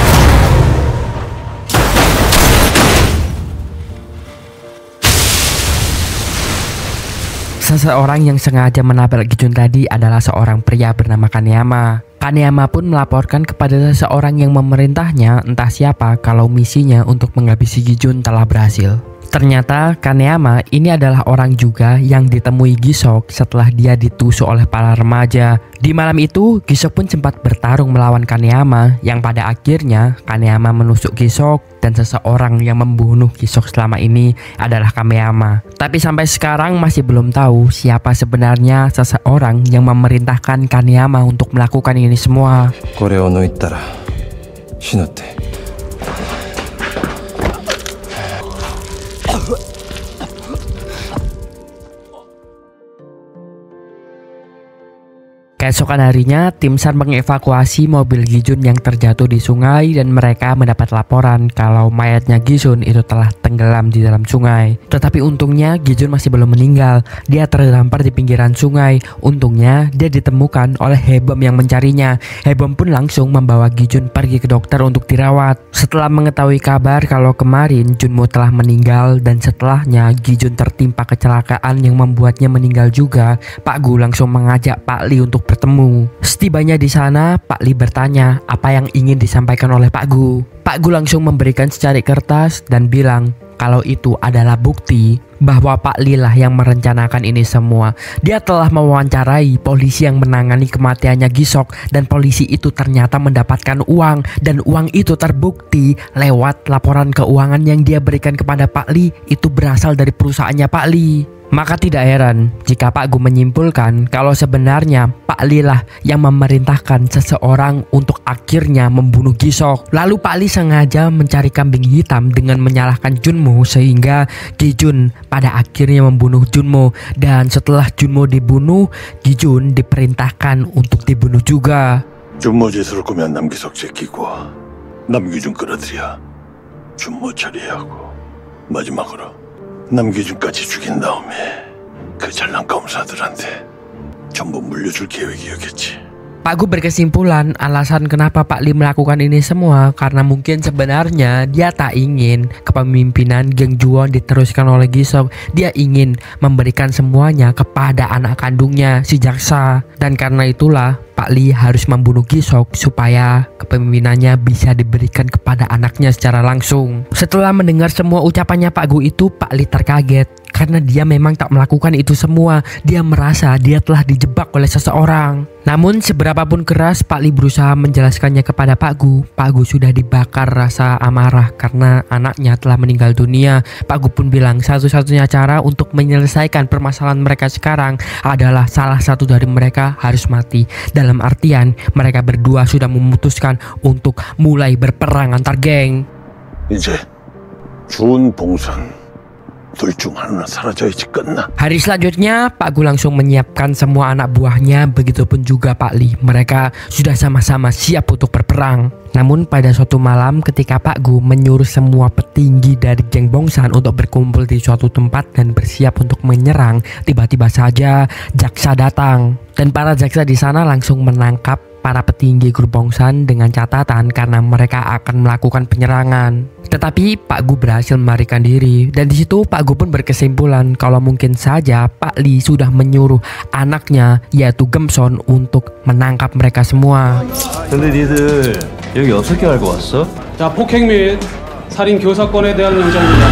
Seseorang yang sengaja menabrak Gi-jun tadi adalah seorang pria bernama Kaneyama. Kaneyama pun melaporkan kepada seseorang yang memerintahnya, entah siapa, kalau misinya untuk menghabisi Gi-jun telah berhasil. Ternyata Kaneyama ini adalah orang juga yang ditemui Gi-sok setelah dia ditusuk oleh para remaja. Di malam itu, Gi-sok pun sempat bertarung melawan Kaneyama yang pada akhirnya Kaneyama menusuk Gi-sok dan seseorang yang membunuh Gi-sok selama ini adalah Kaneyama. Tapi sampai sekarang masih belum tahu siapa sebenarnya seseorang yang memerintahkan Kaneyama untuk melakukan ini semua. Koreo no ittara shinotte. Keesokan harinya, tim SAR mengevakuasi mobil Gi-jun yang terjatuh di sungai dan mereka mendapat laporan kalau mayatnya Gi-sun itu telah tenggelam di dalam sungai. Tetapi untungnya Gi-jun masih belum meninggal. Dia terdampar di pinggiran sungai. Untungnya dia ditemukan oleh Haebom yang mencarinya. Haebom pun langsung membawa Gi-jun pergi ke dokter untuk dirawat. Setelah mengetahui kabar kalau kemarin Junmo telah meninggal dan setelahnya Gi-jun tertimpa kecelakaan yang membuatnya meninggal juga, Pak Gu langsung mengajak Pak Lee untuk bertemu. Setibanya di sana, Pak Lee bertanya apa yang ingin disampaikan oleh Pak Gu. Pak Gu langsung memberikan secari kertas dan bilang kalau itu adalah bukti bahwa Pak Lee lah yang merencanakan ini semua. Dia telah mewawancarai polisi yang menangani kematiannya Gi-sok dan polisi itu ternyata mendapatkan uang dan uang itu terbukti lewat laporan keuangan yang dia berikan kepada Pak Lee itu berasal dari perusahaannya Pak Lee. Maka tidak heran jika Pak Gu menyimpulkan kalau sebenarnya Pak Lee lah yang memerintahkan seseorang untuk akhirnya membunuh Gi-sok. Lalu Pak Lee sengaja mencari kambing hitam dengan menyalahkan Junmo sehingga Gi-jun pada akhirnya membunuh Junmo. Dan setelah Junmo dibunuh, Gi-jun diperintahkan untuk dibunuh juga. 준모 짓을 꾸면 남기석 제끼고 남기준 끌어들여 준모 처리하고 마지막으로 남기준까지 죽인 다음에 그 잘난 검사들한테 전부 물려줄 계획이었겠지. Pak Gu berkesimpulan alasan kenapa Pak Lee melakukan ini semua karena mungkin sebenarnya dia tak ingin kepemimpinan geng Juwon diteruskan oleh Gi-sok. Dia ingin memberikan semuanya kepada anak kandungnya si jaksa. Dan karena itulah Pak Lee harus membunuh Gi-sok supaya kepemimpinannya bisa diberikan kepada anaknya secara langsung. Setelah mendengar semua ucapannya Pak Gu itu, Pak Lee terkaget karena dia memang tak melakukan itu semua. Dia merasa dia telah dijebak oleh seseorang. Namun seberapapun keras Pak Lee berusaha menjelaskannya kepada Pak Gu, Pak Gu sudah dibakar rasa amarah karena anaknya telah meninggal dunia. Pak Gu pun bilang satu-satunya cara untuk menyelesaikan permasalahan mereka sekarang adalah salah satu dari mereka harus mati. Dalam artian mereka berdua sudah memutuskan untuk mulai berperang antar geng. 이제 주은 봉선 둘 중 하나는 사라져야지 끝나. Hari selanjutnya Pak Gu langsung menyiapkan semua anak buahnya, begitupun juga Pak Lee. Mereka sudah sama-sama siap untuk berperang. Namun pada suatu malam ketika Pak Gu menyuruh semua petinggi dari geng Bongsan untuk berkumpul di suatu tempat dan bersiap untuk menyerang, tiba-tiba saja jaksa datang. Dan para jaksa di sana langsung menangkap para petinggi grup Bongsan dengan catatan karena mereka akan melakukan penyerangan. Tetapi Pak Gu berhasil melarikan diri dan di situ Pak Gu pun berkesimpulan kalau mungkin saja Pak Lee sudah menyuruh anaknya yaitu Gemson untuk menangkap mereka semua. 근데 니들 여기 어떻게 알고 왔어? 자, 폭행 및 살인 교사건에 대한 영장입니다.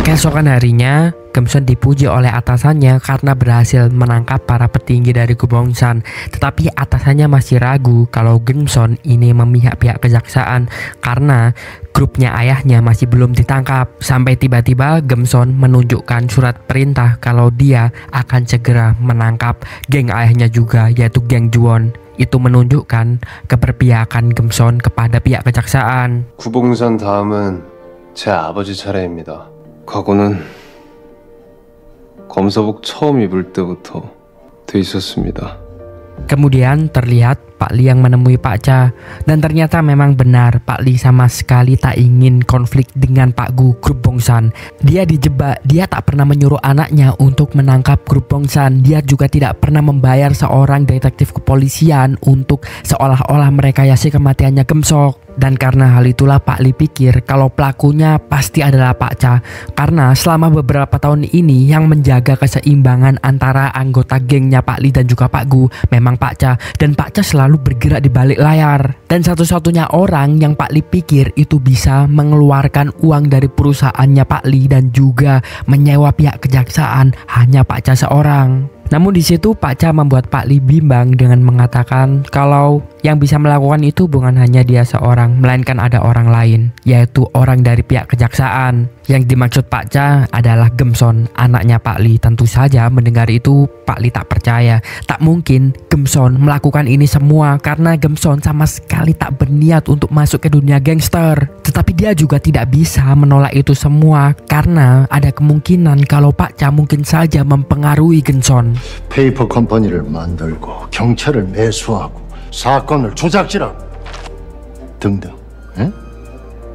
Keesokan harinya, Gemson dipuji oleh atasannya karena berhasil menangkap para petinggi dari grup Bongsan. Tetapi atasannya masih ragu kalau Gemson ini memihak pihak kejaksaan karena grupnya ayahnya masih belum ditangkap. Sampai tiba-tiba Gemson menunjukkan surat perintah kalau dia akan segera menangkap geng ayahnya juga yaitu geng Juwon. Itu menunjukkan keberpihakan Gemson kepada pihak kejaksaan. 구봉산 다음은 제 아버지 차례입니다. 각오는 검사복 처음 입을 때부터 돼 있었습니다. Kemudian terlihat Pak Lee yang menemui Pak Cha dan ternyata memang benar Pak Lee sama sekali tak ingin konflik dengan Pak Gu grup Bongsan. Dia dijebak, dia tak pernah menyuruh anaknya untuk menangkap grup Bongsan. Dia juga tidak pernah membayar seorang detektif kepolisian untuk seolah-olah merekayasa kematiannya Gemsok. Dan karena hal itulah Pak Lee pikir kalau pelakunya pasti adalah Pak Cha. Karena selama beberapa tahun ini yang menjaga keseimbangan antara anggota gengnya Pak Lee dan juga Pak Gu memang Pak Cha. Dan Pak Cha selalu bergerak di balik layar. Dan satu-satunya orang yang Pak Lee pikir itu bisa mengeluarkan uang dari perusahaannya Pak Lee dan juga menyewa pihak kejaksaan hanya Pak Cha seorang. Namun di situ Pak Cha membuat Pak Lee bimbang dengan mengatakan kalau Yang bisa melakukan itu bukan hanya dia seorang, melainkan ada orang lain, yaitu orang dari pihak kejaksaan. Yang dimaksud Pak Cha adalah Gemson, anaknya Pak Lee. Tentu saja mendengar itu Pak Lee tak percaya. Tak mungkin Gemson melakukan ini semua karena Gemson sama sekali tak berniat untuk masuk ke dunia gangster. Tetapi dia juga tidak bisa menolak itu semua karena ada kemungkinan kalau Pak Cha mungkin saja mempengaruhi Gemson. 페이퍼 컴퍼니를 만들고 경찰을 매수하고 사건을 조작질하고 등등. 에?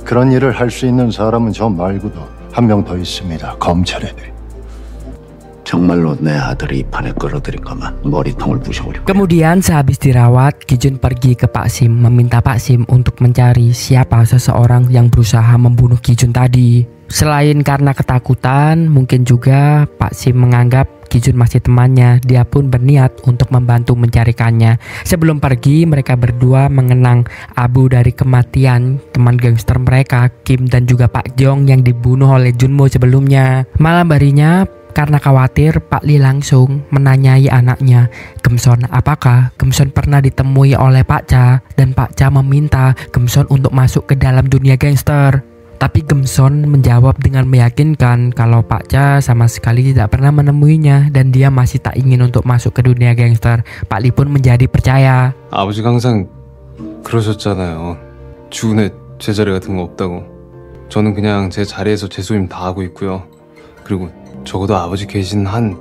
그런 일을 할 수 있는 사람은 저 말고도 한 명 더 있습니다. 검찰 애들이. 정말로 내 아들을 이 판에 끌어들일까만 머리통을 부셔버리고. Kemudian sehabis dirawat, Kijun pergi ke Pak Sim meminta Pak Sim untuk mencari siapa seseorang yang berusaha membunuh Kijun tadi. Selain karena ketakutan, mungkin juga Pak Sim menganggap Kijun masih temannya. Dia pun berniat untuk membantu mencarikannya. Sebelum pergi, mereka berdua mengenang abu dari kematian teman gangster mereka, Kim dan juga Pak Jong yang dibunuh oleh Junmo sebelumnya. Malam harinya, karena khawatir, Pak Lee langsung menanyai anaknya, Gemson, apakah Gemson pernah ditemui oleh Pak Cha? Dan Pak Cha meminta Gemson untuk masuk ke dalam dunia gangster. Tapi Gemson menjawab dengan meyakinkan kalau Pak Cha sama sekali tidak pernah menemuinya dan dia masih tak ingin untuk masuk ke dunia gangster. Pak Lee pun menjadi percaya. 아버지가 항상 그러셨잖아요. 주은의 제자리 같은 거 없다고. 저는 그냥 제 자리에서 제 소임 다 하고 있고요. 그리고 적어도 아버지 계신 한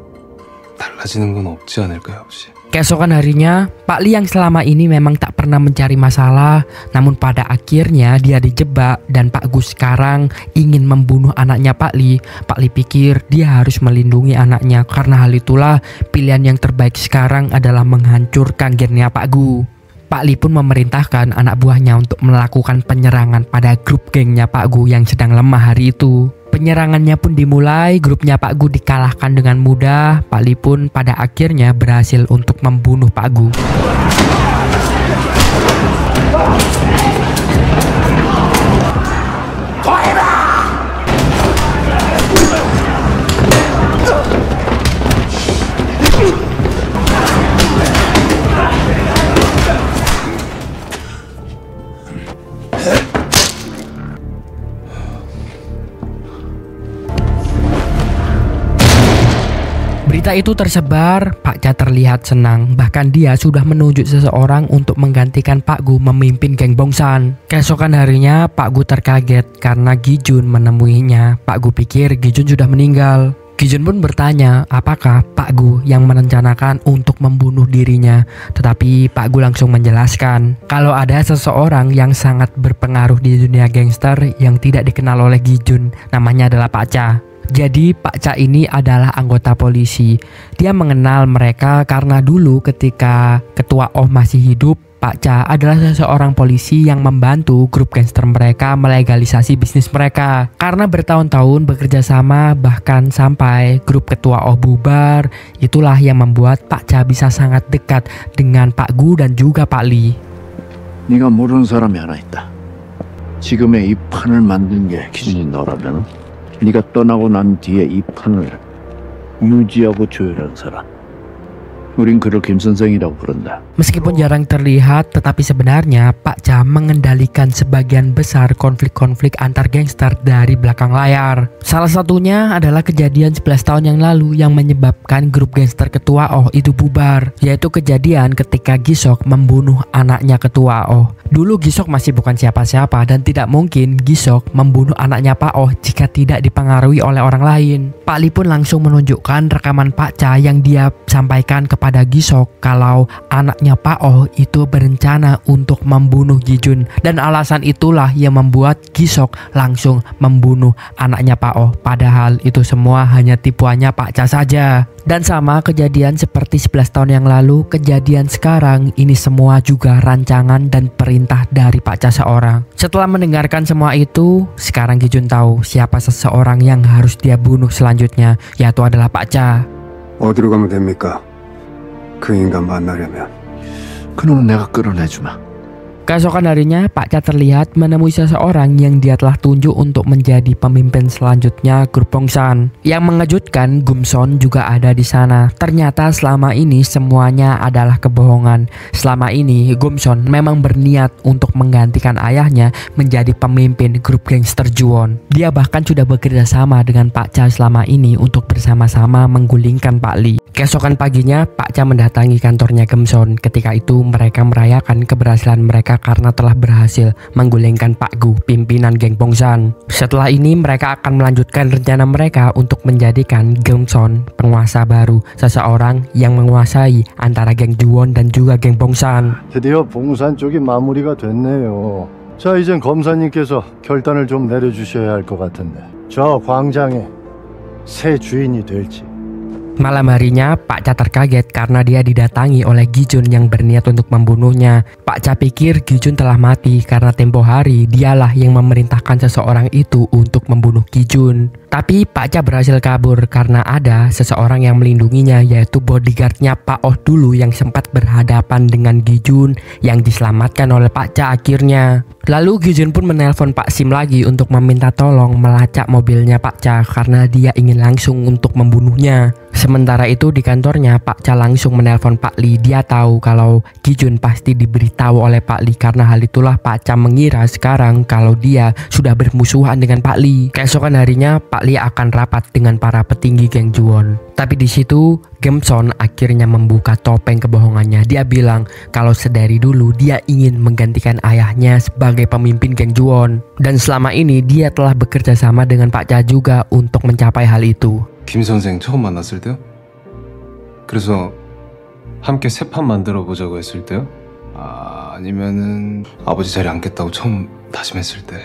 달라지는 건 없지 않을까요, 아버지? Keesokan harinya, Pak Lee yang selama ini memang tak pernah mencari masalah, namun pada akhirnya dia dijebak dan Pak Gus sekarang ingin membunuh anaknya Pak Lee. Pak Lee pikir dia harus melindungi anaknya, karena hal itulah pilihan yang terbaik sekarang adalah menghancurkan gengnya Pak Gu. Pak Lee pun memerintahkan anak buahnya untuk melakukan penyerangan pada grup gengnya Pak Gu yang sedang lemah hari itu. Penyerangannya pun dimulai, grupnya Pak Gu dikalahkan dengan mudah. Pak Lee pun pada akhirnya berhasil untuk membunuh Pak Gu. Berita itu tersebar, Pak Cha terlihat senang. Bahkan dia sudah menunjuk seseorang untuk menggantikan Pak Gu memimpin geng Bongsan. Keesokan harinya, Pak Gu terkaget karena Gijun menemuinya. Pak Gu pikir Gijun sudah meninggal. Gijun pun bertanya apakah Pak Gu yang merencanakan untuk membunuh dirinya. Tetapi Pak Gu langsung menjelaskan kalau ada seseorang yang sangat berpengaruh di dunia gangster yang tidak dikenal oleh Gijun. Namanya adalah Pak Cha. Jadi Pak Cha ini adalah anggota polisi. Dia mengenal mereka karena dulu ketika Ketua Oh masih hidup, Pak Cha adalah seorang polisi yang membantu grup gangster mereka melegalisasi bisnis mereka. Karena bertahun-tahun bekerja sama bahkan sampai grup Ketua Oh bubar, itulah yang membuat Pak Cha bisa sangat dekat dengan Pak Gu dan juga Pak Lee. 네가 모르는 사람이 하나 있다. 지금의 이 판을 만든 게 기준이 너라면 네가 떠나고 난 뒤에 이 판을 유지하고 조율한 사람. 우린 그를 김 선생이라고 부른다. Meskipun jarang terlihat, tetapi sebenarnya Pak Cha mengendalikan sebagian besar konflik-konflik antar gangster dari belakang layar. Salah satunya adalah kejadian 11 tahun yang lalu yang menyebabkan grup gangster Ketua Oh itu bubar, yaitu kejadian ketika Gisok membunuh anaknya Ketua Oh. Dulu Gisok masih bukan siapa-siapa dan tidak mungkin Gisok membunuh anaknya Pak Oh jika tidak dipengaruhi oleh orang lain. Pak Lee pun langsung menunjukkan rekaman Pak Cha yang dia sampaikan kepada Gisok kalau anaknya Pak Oh itu berencana untuk membunuh Gijun, dan alasan itulah yang membuat Gisok langsung membunuh anaknya Pak Oh. Padahal itu semua hanya tipuannya Pak Cha saja. Dan sama kejadian seperti 11 tahun yang lalu, kejadian sekarang ini semua juga rancangan dan perintah dari Pak Cha seorang. Setelah mendengarkan semua itu, sekarang Gijun tahu siapa seseorang yang harus dia bunuh selanjutnya, yaitu adalah Pak Cha. 어디로 가면 됩니까? 그 인간 만나려면. 그놈은 내가 끌어내주마. Keesokan harinya, Pak Cha terlihat menemui seseorang yang dia telah tunjuk untuk menjadi pemimpin selanjutnya grup Bongsan. Yang mengejutkan, Gumson juga ada di sana. Ternyata selama ini semuanya adalah kebohongan. Selama ini, Gumson memang berniat untuk menggantikan ayahnya menjadi pemimpin grup gangster Juwon. Dia bahkan sudah bekerja sama dengan Pak Cha selama ini untuk bersama-sama menggulingkan Pak Lee. Keesokan paginya, Pak Cha mendatangi kantornya Gumson. Ketika itu mereka merayakan keberhasilan mereka karena telah berhasil menggulingkan Pak Gu, pimpinan geng Bongsan. Setelah ini mereka akan melanjutkan rencana mereka untuk menjadikan Gumson penguasa baru, seseorang yang menguasai antara geng Juwon dan juga geng Bongsan. 드디어 봉산 쪽이 마무리가 됐네요. 자, 이젠 검사님께서 결단을 좀 내려주셔야 할 것 같은데, 저 광장의 새 주인이 될지. Malam harinya, Pak Cha terkaget karena dia didatangi oleh Gi-jun yang berniat untuk membunuhnya. Pak Cha pikir Gi-jun telah mati karena tempo hari dialah yang memerintahkan seseorang itu untuk membunuh Gi-jun. Tapi Pak Cha berhasil kabur karena ada seseorang yang melindunginya, yaitu bodyguardnya Pak Oh dulu yang sempat berhadapan dengan Gi-jun yang diselamatkan oleh Pak Cha akhirnya. Lalu Gi-jun pun menelpon Pak Sim lagi untuk meminta tolong melacak mobilnya Pak Cha karena dia ingin langsung untuk membunuhnya. Sementara itu di kantornya, Pak Cha langsung menelpon Pak Lee. Dia tahu kalau Gi-jun pasti diberitahu oleh Pak Lee. Karena hal itulah Pak Cha mengira sekarang kalau dia sudah bermusuhan dengan Pak Lee. Keesokan harinya, Pak Lee akan rapat dengan para petinggi geng Juwon. Tapi di situ Gumson akhirnya membuka topeng kebohongannya. Dia bilang kalau sedari dulu dia ingin menggantikan ayahnya sebagai pemimpin geng Juwon. Dan selama ini dia telah bekerja sama dengan Pak Cha juga untuk mencapai hal itu. 김 선생 처음 만났을 때요? 그래서 함께 새판 만들어 보자고 했을 때요? 아니면은 아버지 자리 앉겠다고 처음 다짐했을 때?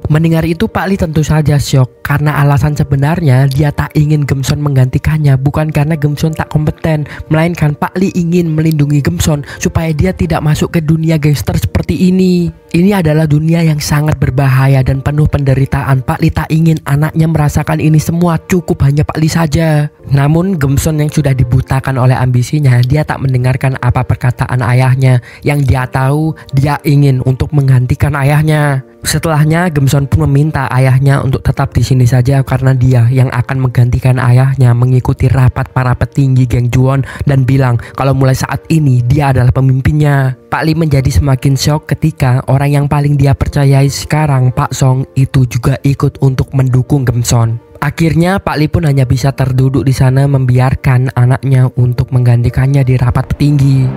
Mendengar itu Pak Lee tentu saja syok karena alasan sebenarnya dia tak ingin Gumson menggantikannya, bukan karena Gumson tak kompeten, melainkan Pak Lee ingin melindungi Gumson supaya dia tidak masuk ke dunia gangster seperti ini. Ini adalah dunia yang sangat berbahaya dan penuh penderitaan. Pak Lee tak ingin anaknya merasakan ini semua, cukup hanya Pak Lee saja. Namun Gumson yang sudah dibutakan oleh ambisinya, dia tak mendengarkan apa perkataan ayahnya. Yang dia tahu, dia ingin untuk menggantikan ayahnya. Setelahnya Gumson pun meminta ayahnya untuk tetap di sini saja karena dia yang akan menggantikan ayahnya mengikuti rapat para petinggi geng Juwon dan bilang kalau mulai saat ini dia adalah pemimpinnya. Pak Lee menjadi semakin syok ketika orang yang paling dia percayai sekarang, Pak Song, itu juga ikut untuk mendukung Gumson. Akhirnya Pak Lee pun hanya bisa terduduk di sana membiarkan anaknya untuk menggantikannya di rapat petinggi.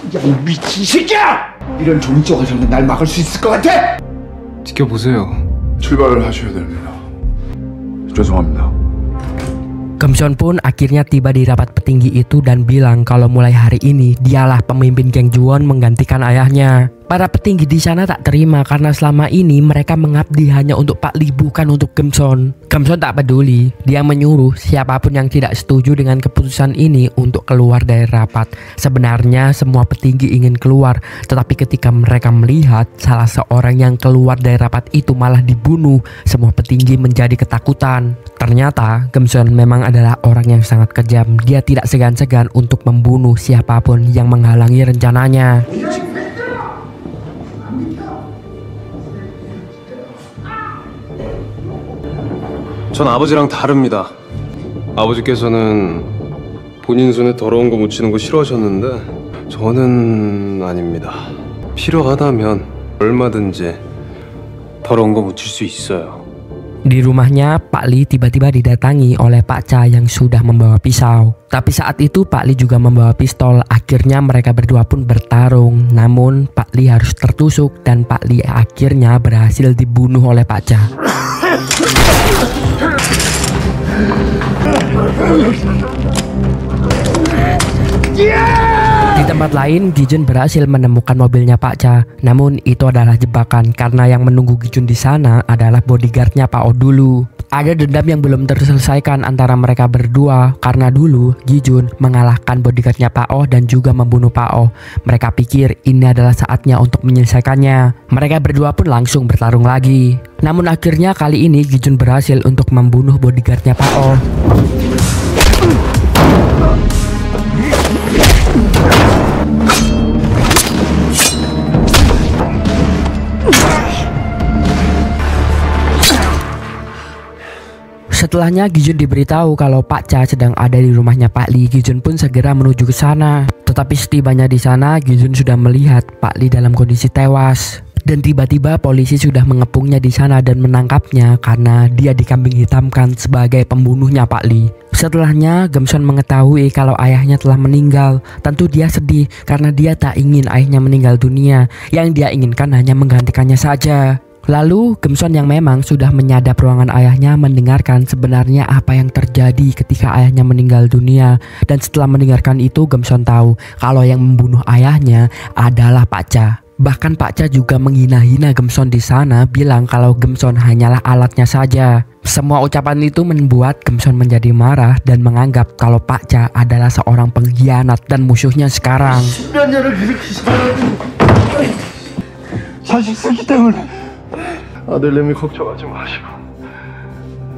야, 이 미친 새끼야! 이런 종이조가 정말 날 막을 수 있을 것 같아? 지켜보세요. 출발을 하셔야 됩니다. 죄송합니다. Gumson pun akhirnya tiba di rapat petinggi itu dan bilang kalau mulai hari ini dialah pemimpin geng Juwon menggantikan ayahnya. Para petinggi di sana tak terima karena selama ini mereka mengabdi hanya untuk Pak Lee, bukan untuk Gumson. Gumson tak peduli, dia menyuruh siapapun yang tidak setuju dengan keputusan ini untuk keluar dari rapat. Sebenarnya semua petinggi ingin keluar, tetapi ketika mereka melihat salah seorang yang keluar dari rapat itu malah dibunuh, semua petinggi menjadi ketakutan. Ternyata Gumson memang adalah orang yang sangat kejam. Dia tidak segan-segan untuk membunuh siapapun yang menghalangi rencananya. 전 아버지랑 다릅니다. 아버지께서는 본인 손에 더러운 거 묻히는 거 싫어하셨는데 저는 아닙니다. 필요하다면 얼마든지 더러운 거 묻힐 수 있어요. Di rumahnya, Pak Lee tiba-tiba didatangi oleh Pak Cha yang sudah membawa pisau. Tapi saat itu Pak Lee juga membawa pistol. Akhirnya mereka berdua pun bertarung. Namun Pak Lee harus tertusuk dan Pak Lee akhirnya berhasil dibunuh oleh Pak Cha. Di tempat lain, Gi-jun berhasil menemukan mobilnya Pak Cha. Namun itu adalah jebakan karena yang menunggu Gi-jun di sana adalah bodyguardnya Pak Oh dulu. Ada dendam yang belum terselesaikan antara mereka berdua karena dulu Gi-jun mengalahkan bodyguardnya Pak Oh dan juga membunuh Pak Oh. Mereka pikir ini adalah saatnya untuk menyelesaikannya. Mereka berdua pun langsung bertarung lagi. Namun akhirnya kali ini Gi-jun berhasil untuk membunuh bodyguardnya Pak Oh. Setelahnya Gi-jun diberitahu kalau Pak Cha sedang ada di rumahnya Pak Lee. Gi-jun pun segera menuju ke sana. Tetapi setibanya di sana, Gi-jun sudah melihat Pak Lee dalam kondisi tewas. Dan tiba-tiba polisi sudah mengepungnya di sana dan menangkapnya karena dia dikambing hitamkan sebagai pembunuhnya Pak Lee. Setelahnya, Gemson mengetahui kalau ayahnya telah meninggal. Tentu dia sedih karena dia tak ingin ayahnya meninggal dunia. Yang dia inginkan hanya menggantikannya saja. Lalu, Gemson yang memang sudah menyadap ruangan ayahnya mendengarkan sebenarnya apa yang terjadi ketika ayahnya meninggal dunia. Dan setelah mendengarkan itu, Gemson tahu kalau yang membunuh ayahnya adalah Pak Cha. Bahkan Pak Cha juga menghina-hina Gemson di sana, bilang kalau Gemson hanyalah alatnya saja. Semua ucapan itu membuat Gemson menjadi marah dan menganggap kalau Pak Cha adalah seorang pengkhianat dan musuhnya sekarang.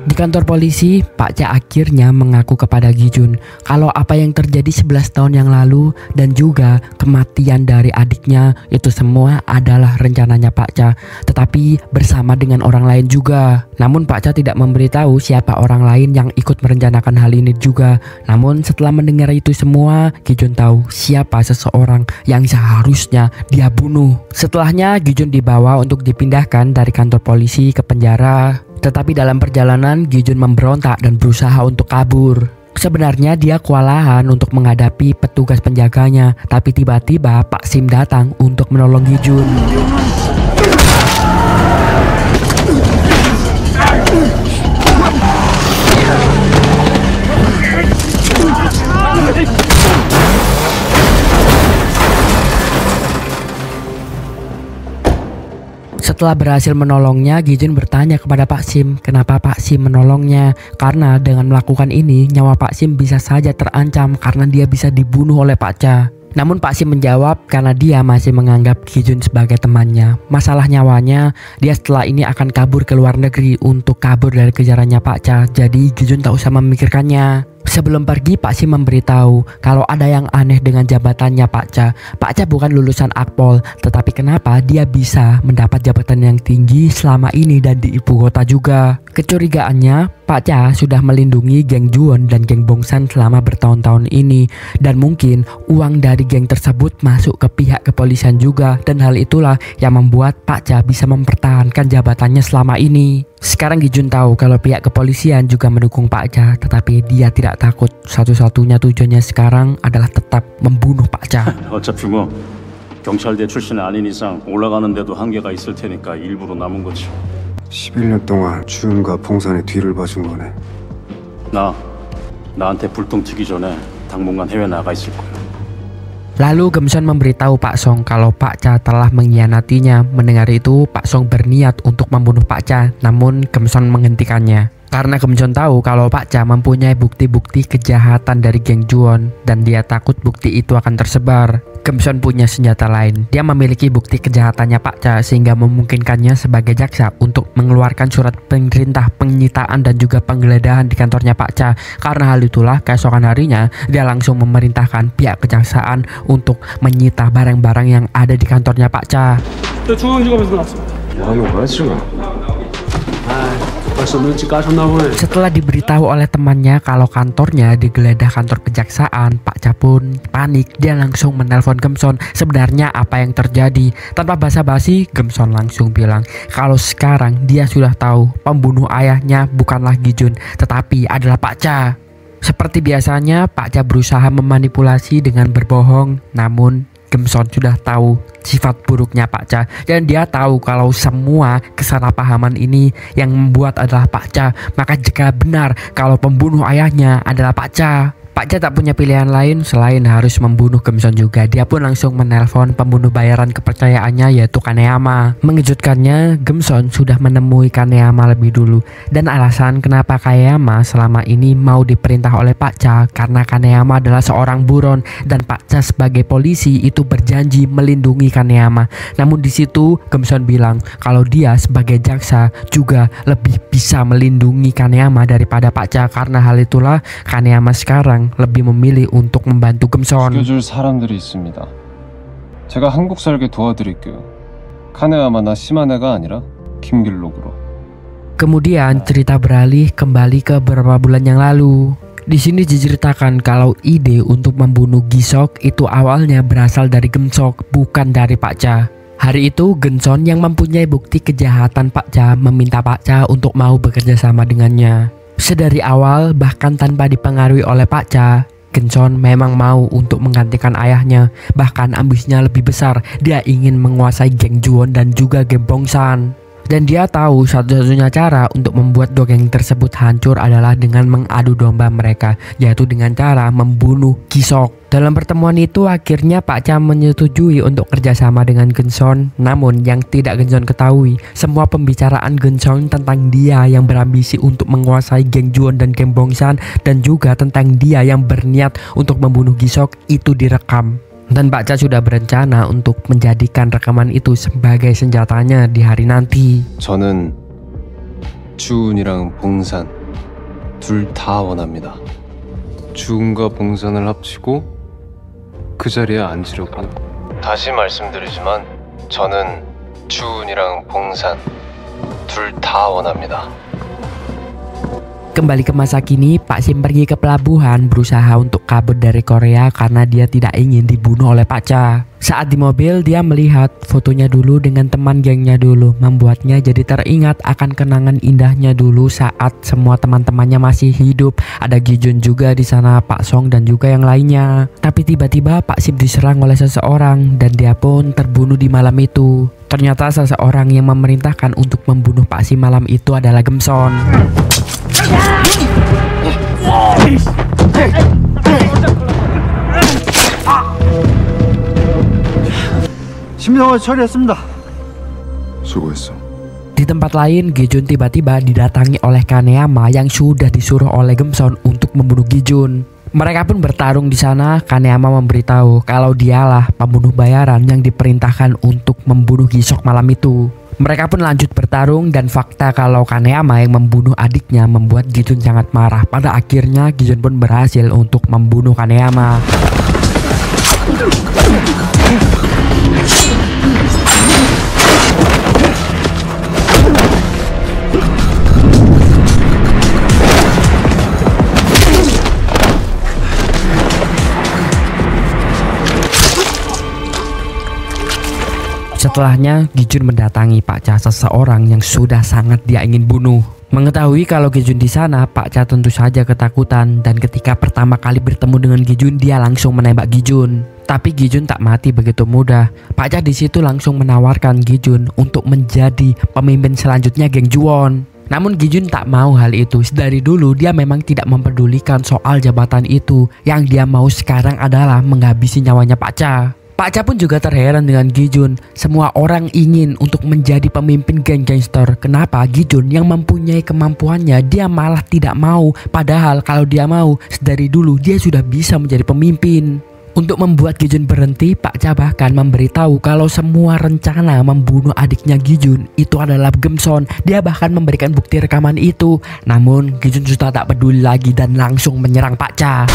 Di kantor polisi, Pak Cha akhirnya mengaku kepada Gi-jun kalau apa yang terjadi 11 tahun yang lalu dan juga kematian dari adiknya itu semua adalah rencananya Pak Cha, tetapi bersama dengan orang lain juga. Namun Pak Cha tidak memberitahu siapa orang lain yang ikut merencanakan hal ini juga. Namun setelah mendengar itu semua, Gi-jun tahu siapa seseorang yang seharusnya dia bunuh. Setelahnya Gi-jun dibawa untuk dipindahkan dari kantor polisi ke penjara. Tetapi dalam perjalanan, Gi-jun memberontak dan berusaha untuk kabur. Sebenarnya dia kewalahan untuk menghadapi petugas penjaganya, tapi tiba-tiba Pak Sim datang untuk menolong Gi-jun. Setelah berhasil menolongnya, Gi-jun bertanya kepada Pak Sim kenapa Pak Sim menolongnya. Karena dengan melakukan ini, nyawa Pak Sim bisa saja terancam karena dia bisa dibunuh oleh Pak Cha. Namun Pak Sim menjawab karena dia masih menganggap Gi-jun sebagai temannya. Masalah nyawanya, dia setelah ini akan kabur ke luar negeri untuk kabur dari kejarannya Pak Cha. Jadi Gi-jun tak usah memikirkannya. Sebelum pergi, Pak Sim memberitahu kalau ada yang aneh dengan jabatannya Pak Cha. Pak Cha bukan lulusan Akpol, tetapi kenapa dia bisa mendapat jabatan yang tinggi selama ini dan di ibu kota juga. Kecurigaannya, Pak Cha sudah melindungi geng Juwon dan geng Bongsan selama bertahun-tahun ini. Dan mungkin uang dari geng tersebut masuk ke pihak kepolisian juga. Dan hal itulah yang membuat Pak Cha bisa mempertahankan jabatannya selama ini. Sekarang Gi-jun tahu kalau pihak kepolisian juga mendukung Pak Cha, tetapi dia tidak takut. Satu-satunya tujuannya sekarang adalah tetap membunuh Pak Cha. 어차피 뭐 경찰대 출신 아닌 이상 올라가는 데도 한계가 있을 테니까 일부러 남은 거지. 11년 동안 주은과 봉산의 뒤를 봐준 거네. 나한테 불똥 튀기 전에 당분간 해외 나가 있을 거야. Lalu Gemson memberitahu Pak Song kalau Pak Cha telah mengkhianatinya. Mendengar itu, Pak Song berniat untuk membunuh Pak Cha, namun Gemson menghentikannya. Karena Gemson tahu kalau Pak Cha mempunyai bukti-bukti kejahatan dari geng Juwon dan dia takut bukti itu akan tersebar. Gemson punya senjata lain. Dia memiliki bukti kejahatannya Pak Cha sehingga memungkinkannya sebagai jaksa untuk mengeluarkan surat perintah penyitaan dan juga penggeledahan di kantornya Pak Cha. Karena hal itulah keesokan harinya dia langsung memerintahkan pihak kejaksaan untuk menyita barang-barang yang ada di kantornya Pak Cha. Setelah diberitahu oleh temannya kalau kantornya digeledah kantor kejaksaan, Pak Cha pun panik. Dia langsung menelpon Gemson sebenarnya apa yang terjadi. Tanpa basa-basi, Gemson langsung bilang kalau sekarang dia sudah tahu pembunuh ayahnya bukanlah Gi-jun, tetapi adalah Pak Cha. Seperti biasanya, Pak Cha berusaha memanipulasi dengan berbohong, namun Gemson sudah tahu sifat buruknya Pak Cha dan dia tahu kalau semua kesalahpahaman ini yang membuat adalah Pak Cha. Maka jika benar kalau pembunuh ayahnya adalah Pak Cha, Pak Cha tak punya pilihan lain selain harus membunuh Gemson juga. Dia pun langsung menelpon pembunuh bayaran kepercayaannya yaitu Kaneyama. Mengejutkannya, Gemson sudah menemui Kaneyama lebih dulu. Dan alasan kenapa Kaneyama selama ini mau diperintah oleh Pak Cha karena Kaneyama adalah seorang buron dan Pak Cha sebagai polisi itu berjanji melindungi Kaneyama. Namun di situ Gemson bilang kalau dia sebagai jaksa juga lebih bisa melindungi Kaneyama daripada Pak Cha. Karena hal itulah Kaneyama sekarang lebih memilih untuk membantu Gemson. 죽여줄 사람들이 있습니다. 제가 한국 살게 도와드릴게요. 카네야마나 시마네가 아니라 김길록으로. Kemudian cerita beralih kembali ke beberapa bulan yang lalu. Di sini diceritakan kalau ide untuk membunuh Gisok itu awalnya berasal dari Gemsok, bukan dari Pak Cha. Hari itu Genson yang mempunyai bukti kejahatan Pak Cha meminta Pak Cha untuk mau bekerja sama dengannya. Sedari awal bahkan tanpa dipengaruhi oleh Pak Cha, Genson memang mau untuk menggantikan ayahnya. Bahkan ambisinya lebih besar, dia ingin menguasai geng Juwon dan juga geng Bongsan. Dan dia tahu satu-satunya cara untuk membuat dua geng tersebut hancur adalah dengan mengadu domba mereka, yaitu dengan cara membunuh Gisok. Dalam pertemuan itu akhirnya Pak Cha menyetujui untuk kerjasama dengan Genson. Namun yang tidak Genson ketahui, semua pembicaraan Genson tentang dia yang berambisi untuk menguasai geng Juwon dan geng Bongsan, dan juga tentang dia yang berniat untuk membunuh Gisok itu direkam. Dan Pak Cha sudah berencana untuk menjadikan rekaman itu sebagai senjatanya di hari nanti. 저는 주은이랑 봉산 둘 다 원합니다. 주은과 봉산을 합치고 그 자리에 앉으려고. 다시 말씀드리지만 저는 주은이랑 봉산 둘 다 원합니다. Kembali ke masa kini, Pak Sim pergi ke pelabuhan berusaha untuk kabur dari Korea karena dia tidak ingin dibunuh oleh Pak Cha. Saat di mobil, dia melihat fotonya dulu dengan teman gengnya dulu, membuatnya jadi teringat akan kenangan indahnya dulu saat semua teman-temannya masih hidup. Ada Gijun juga di sana, Pak Song dan juga yang lainnya. Tapi tiba-tiba Pak Sim diserang oleh seseorang dan dia pun terbunuh di malam itu. Ternyata seseorang yang memerintahkan untuk membunuh Pak Sim malam itu adalah Gemson. 심정을 처리했습니다. 수고했어. Di tempat lain, Gijun tiba-tiba didatangi oleh Kaneyama yang sudah disuruh oleh Gemson untuk membunuh Gijun. Mereka pun bertarung di sana. Kaneyama memberitahu kalau dialah pembunuh bayaran yang diperintahkan untuk membunuh Gisok malam itu. Mereka pun lanjut bertarung dan fakta kalau Kaneyama yang membunuh adiknya membuat Gijun sangat marah. Pada akhirnya Gijun pun berhasil untuk membunuh Kaneyama. Setelahnya, Gijun mendatangi Pak Cha, seseorang yang sudah sangat dia ingin bunuh. Mengetahui kalau Gijun di sana, Pak Cha tentu saja ketakutan dan ketika pertama kali bertemu dengan Gijun, dia langsung menembak Gijun. Tapi Gijun tak mati begitu mudah. Pak Cha di situ langsung menawarkan Gijun untuk menjadi pemimpin selanjutnya geng Juwon. Namun Gijun tak mau hal itu. Dari dulu dia memang tidak mempedulikan soal jabatan itu. Yang dia mau sekarang adalah menghabisi nyawanya Pak Cha. Pak Cha pun juga terheran dengan Gijun. Semua orang ingin untuk menjadi pemimpin geng gangster. Kenapa Gijun yang mempunyai kemampuannya dia malah tidak mau? Padahal kalau dia mau, dari dulu dia sudah bisa menjadi pemimpin. Untuk membuat Gijun berhenti, Pak Cha bahkan memberitahu kalau semua rencana membunuh adiknya Gijun itu adalah Gemson. Dia bahkan memberikan bukti rekaman itu. Namun Gijun sudah tak peduli lagi dan langsung menyerang Pak Cha.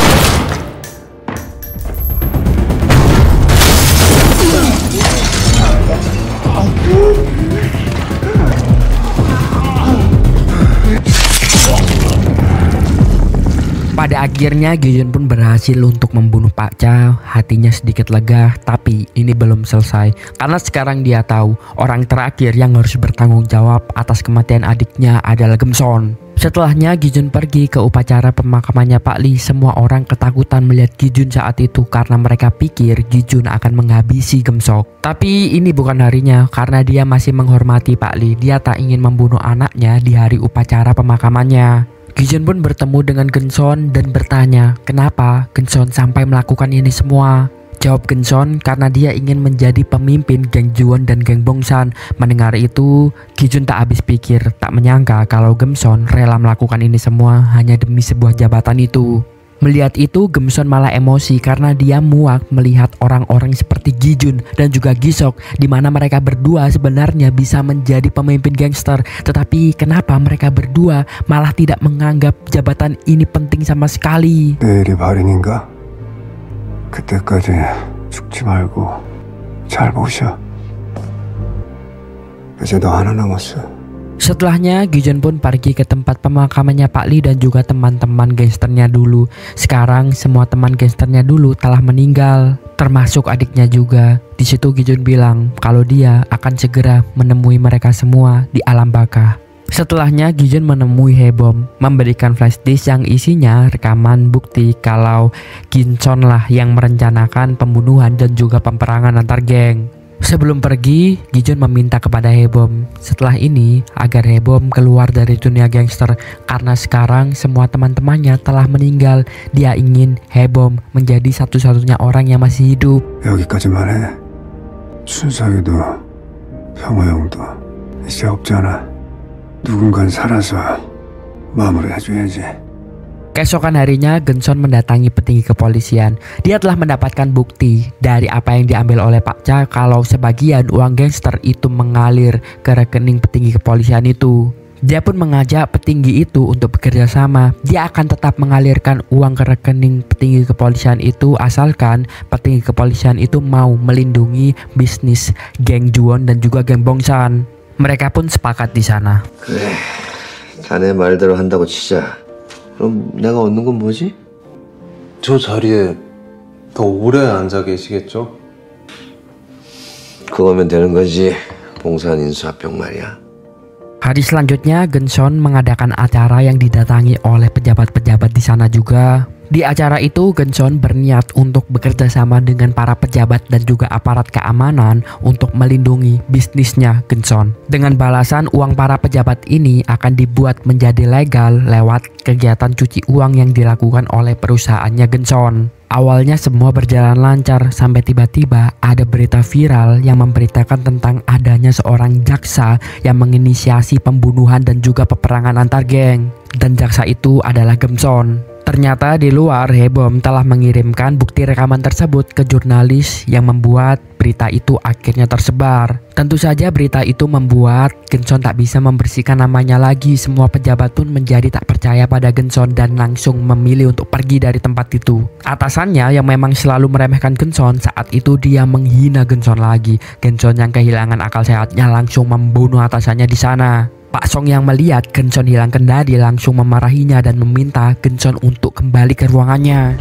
Pada akhirnya Gijun pun berhasil untuk membunuh Pak Cha. Hatinya sedikit lega, tapi ini belum selesai. Karena sekarang dia tahu orang terakhir yang harus bertanggung jawab atas kematian adiknya adalah Gemson. Setelahnya Gijun pergi ke upacara pemakamannya Pak Lee. Semua orang ketakutan melihat Gijun saat itu karena mereka pikir Gijun akan menghabisi Gemsok. Tapi ini bukan harinya karena dia masih menghormati Pak Lee. Dia tak ingin membunuh anaknya di hari upacara pemakamannya. Gijun pun bertemu dengan Genson dan bertanya kenapa Genson sampai melakukan ini semua. Jawab Genson karena dia ingin menjadi pemimpin geng Juwon dan geng Bongsan. Mendengar itu, Gijun tak habis pikir, tak menyangka kalau Gemson rela melakukan ini semua hanya demi sebuah jabatan itu. Melihat itu, Gemson malah emosi karena dia muak melihat orang-orang seperti Gijun dan juga Gisok di mana mereka berdua sebenarnya bisa menjadi pemimpin gangster. Tetapi kenapa mereka berdua malah tidak menganggap jabatan ini penting sama sekali? 내일이 발인인가? 그때까지 죽지 말고 잘 보셔. 이제 너 하나 남았어. Setelahnya, Gijun pun pergi ke tempat pemakamannya Pak Lee dan juga teman-teman gangsternya dulu. Sekarang semua teman gangsternya dulu telah meninggal, termasuk adiknya juga. Di situ Gijun bilang kalau dia akan segera menemui mereka semua di alam baka. Setelahnya, Gijun menemui Haebom, memberikan flash disk yang isinya rekaman bukti kalau Ginson lah yang merencanakan pembunuhan dan juga peperangan antar geng. Sebelum pergi, Gijun meminta kepada Haebom setelah ini agar Haebom keluar dari dunia gangster karena sekarang semua teman-temannya telah meninggal. Dia ingin Haebom menjadi satu-satunya orang yang masih hidup. 여기까지만 해. 춘상이도 형호 형도 이제 없잖아. 누군간 살아서 마무리해줘야지. Keesokan harinya, Ginson mendatangi petinggi kepolisian. Dia telah mendapatkan bukti dari apa yang diambil oleh Pak Cha kalau sebagian uang gangster itu mengalir ke rekening petinggi kepolisian itu. Dia pun mengajak petinggi itu untuk bekerja sama. Dia akan tetap mengalirkan uang ke rekening petinggi kepolisian itu asalkan petinggi kepolisian itu mau melindungi bisnis geng Juwon dan juga geng Bongsan. Mereka pun sepakat di sana. 그래, 자네 말대로 한다고 치자. 그럼 내가 얻는 건 뭐지? 저 자리에 더 오래 앉아 계시겠죠? 그거면 되는 거지. 봉산 인수합병 말이야. Hari selanjutnya, Ginson mengadakan acara yang didatangi oleh pejabat-pejabat di sana juga. Di acara itu, Ginson berniat untuk bekerja sama dengan para pejabat dan juga aparat keamanan untuk melindungi bisnisnya Ginson. Dengan balasan uang para pejabat ini akan dibuat menjadi legal lewat kegiatan cuci uang yang dilakukan oleh perusahaannya Ginson. Awalnya semua berjalan lancar sampai tiba-tiba ada berita viral yang memberitakan tentang adanya seorang jaksa yang menginisiasi pembunuhan dan juga peperangan antar geng. Dan jaksa itu adalah Ginson. Ternyata di luar, Haebom telah mengirimkan bukti rekaman tersebut ke jurnalis yang membuat berita itu akhirnya tersebar. Tentu saja berita itu membuat Ginson tak bisa membersihkan namanya lagi. Semua pejabat pun menjadi tak percaya pada Ginson dan langsung memilih untuk pergi dari tempat itu. Atasannya yang memang selalu meremehkan Ginson, saat itu dia menghina Ginson lagi. Ginson yang kehilangan akal sehatnya langsung membunuh atasannya di sana. Pak Song yang melihat Ginson hilang kendali langsung memarahinya dan meminta Ginson untuk kembali ke ruangannya.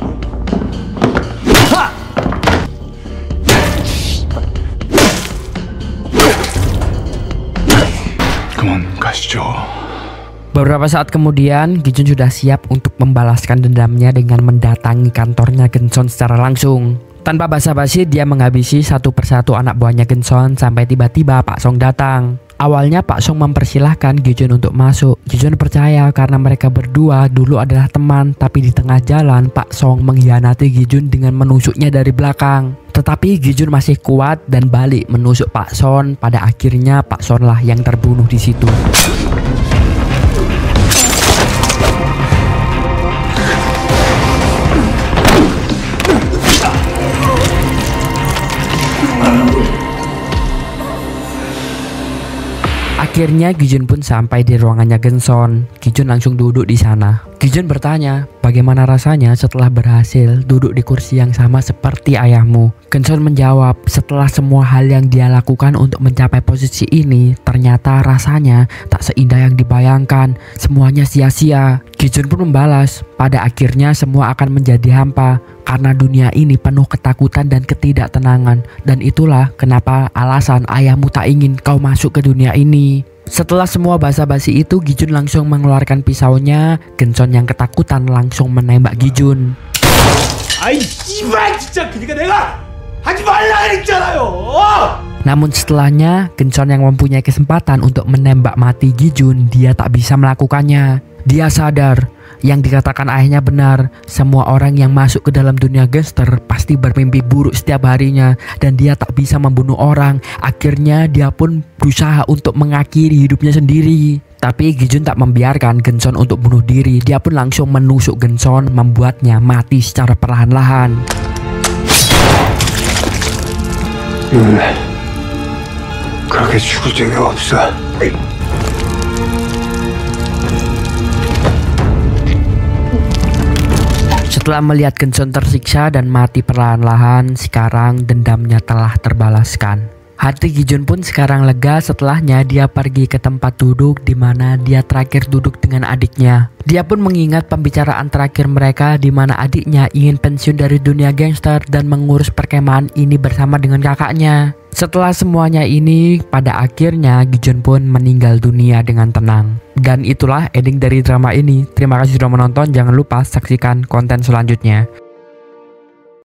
그만 가시죠. Beberapa saat kemudian, Gijun sudah siap untuk membalaskan dendamnya dengan mendatangi kantornya Ginson secara langsung. Tanpa basa-basi, dia menghabisi satu persatu anak buahnya Ginson sampai tiba-tiba Pak Song datang. Awalnya Pak Song mempersilahkan Gijun untuk masuk. Gijun percaya karena mereka berdua dulu adalah teman, tapi di tengah jalan Pak Song mengkhianati Gijun dengan menusuknya dari belakang. Tetapi Gijun masih kuat dan balik menusuk Pak Song. Pada akhirnya Pak Song lah yang terbunuh di situ. Akhirnya Gijun pun sampai di ruangannya Ginson. Gijun langsung duduk di sana. Gijun bertanya, bagaimana rasanya setelah berhasil duduk di kursi yang sama seperti ayahmu? Ginson menjawab, setelah semua hal yang dia lakukan untuk mencapai posisi ini, ternyata rasanya tak seindah yang dibayangkan. Semuanya sia-sia. Gijun pun membalas, pada akhirnya semua akan menjadi hampa. Karena dunia ini penuh ketakutan dan ketidaktenangan. Dan itulah kenapa alasan ayahmu tak ingin kau masuk ke dunia ini. Setelah semua basa-basi itu, Gijun langsung mengeluarkan pisaunya. Ginson yang ketakutan langsung menembak Gijun. 아이 씨발 진짜 그러니까 내가 하지 말라 그랬잖아요. Namun setelahnya, Ginson yang mempunyai kesempatan untuk menembak mati Gijun, dia tak bisa melakukannya. Dia sadar yang dikatakan ayahnya benar. Semua orang yang masuk ke dalam dunia gangster pasti bermimpi buruk setiap harinya, dan dia tak bisa membunuh orang. Akhirnya dia pun berusaha untuk mengakhiri hidupnya sendiri. Tapi Gijun tak membiarkan Ginson untuk bunuh diri. Dia pun langsung menusuk Ginson, membuatnya mati secara perlahan-lahan. 그렇게 죽을 적이 없어. Setelah melihat Ginson tersiksa dan mati perlahan-lahan, sekarang dendamnya telah terbalaskan. Hati Gijun pun sekarang lega setelahnya dia pergi ke tempat duduk di mana dia terakhir duduk dengan adiknya. Dia pun mengingat pembicaraan terakhir mereka di mana adiknya ingin pensiun dari dunia gangster dan mengurus perkemahan ini bersama dengan kakaknya. Setelah semuanya ini, pada akhirnya Gijun pun meninggal dunia dengan tenang. Dan itulah ending dari drama ini. Terima kasih sudah menonton, jangan lupa saksikan konten selanjutnya.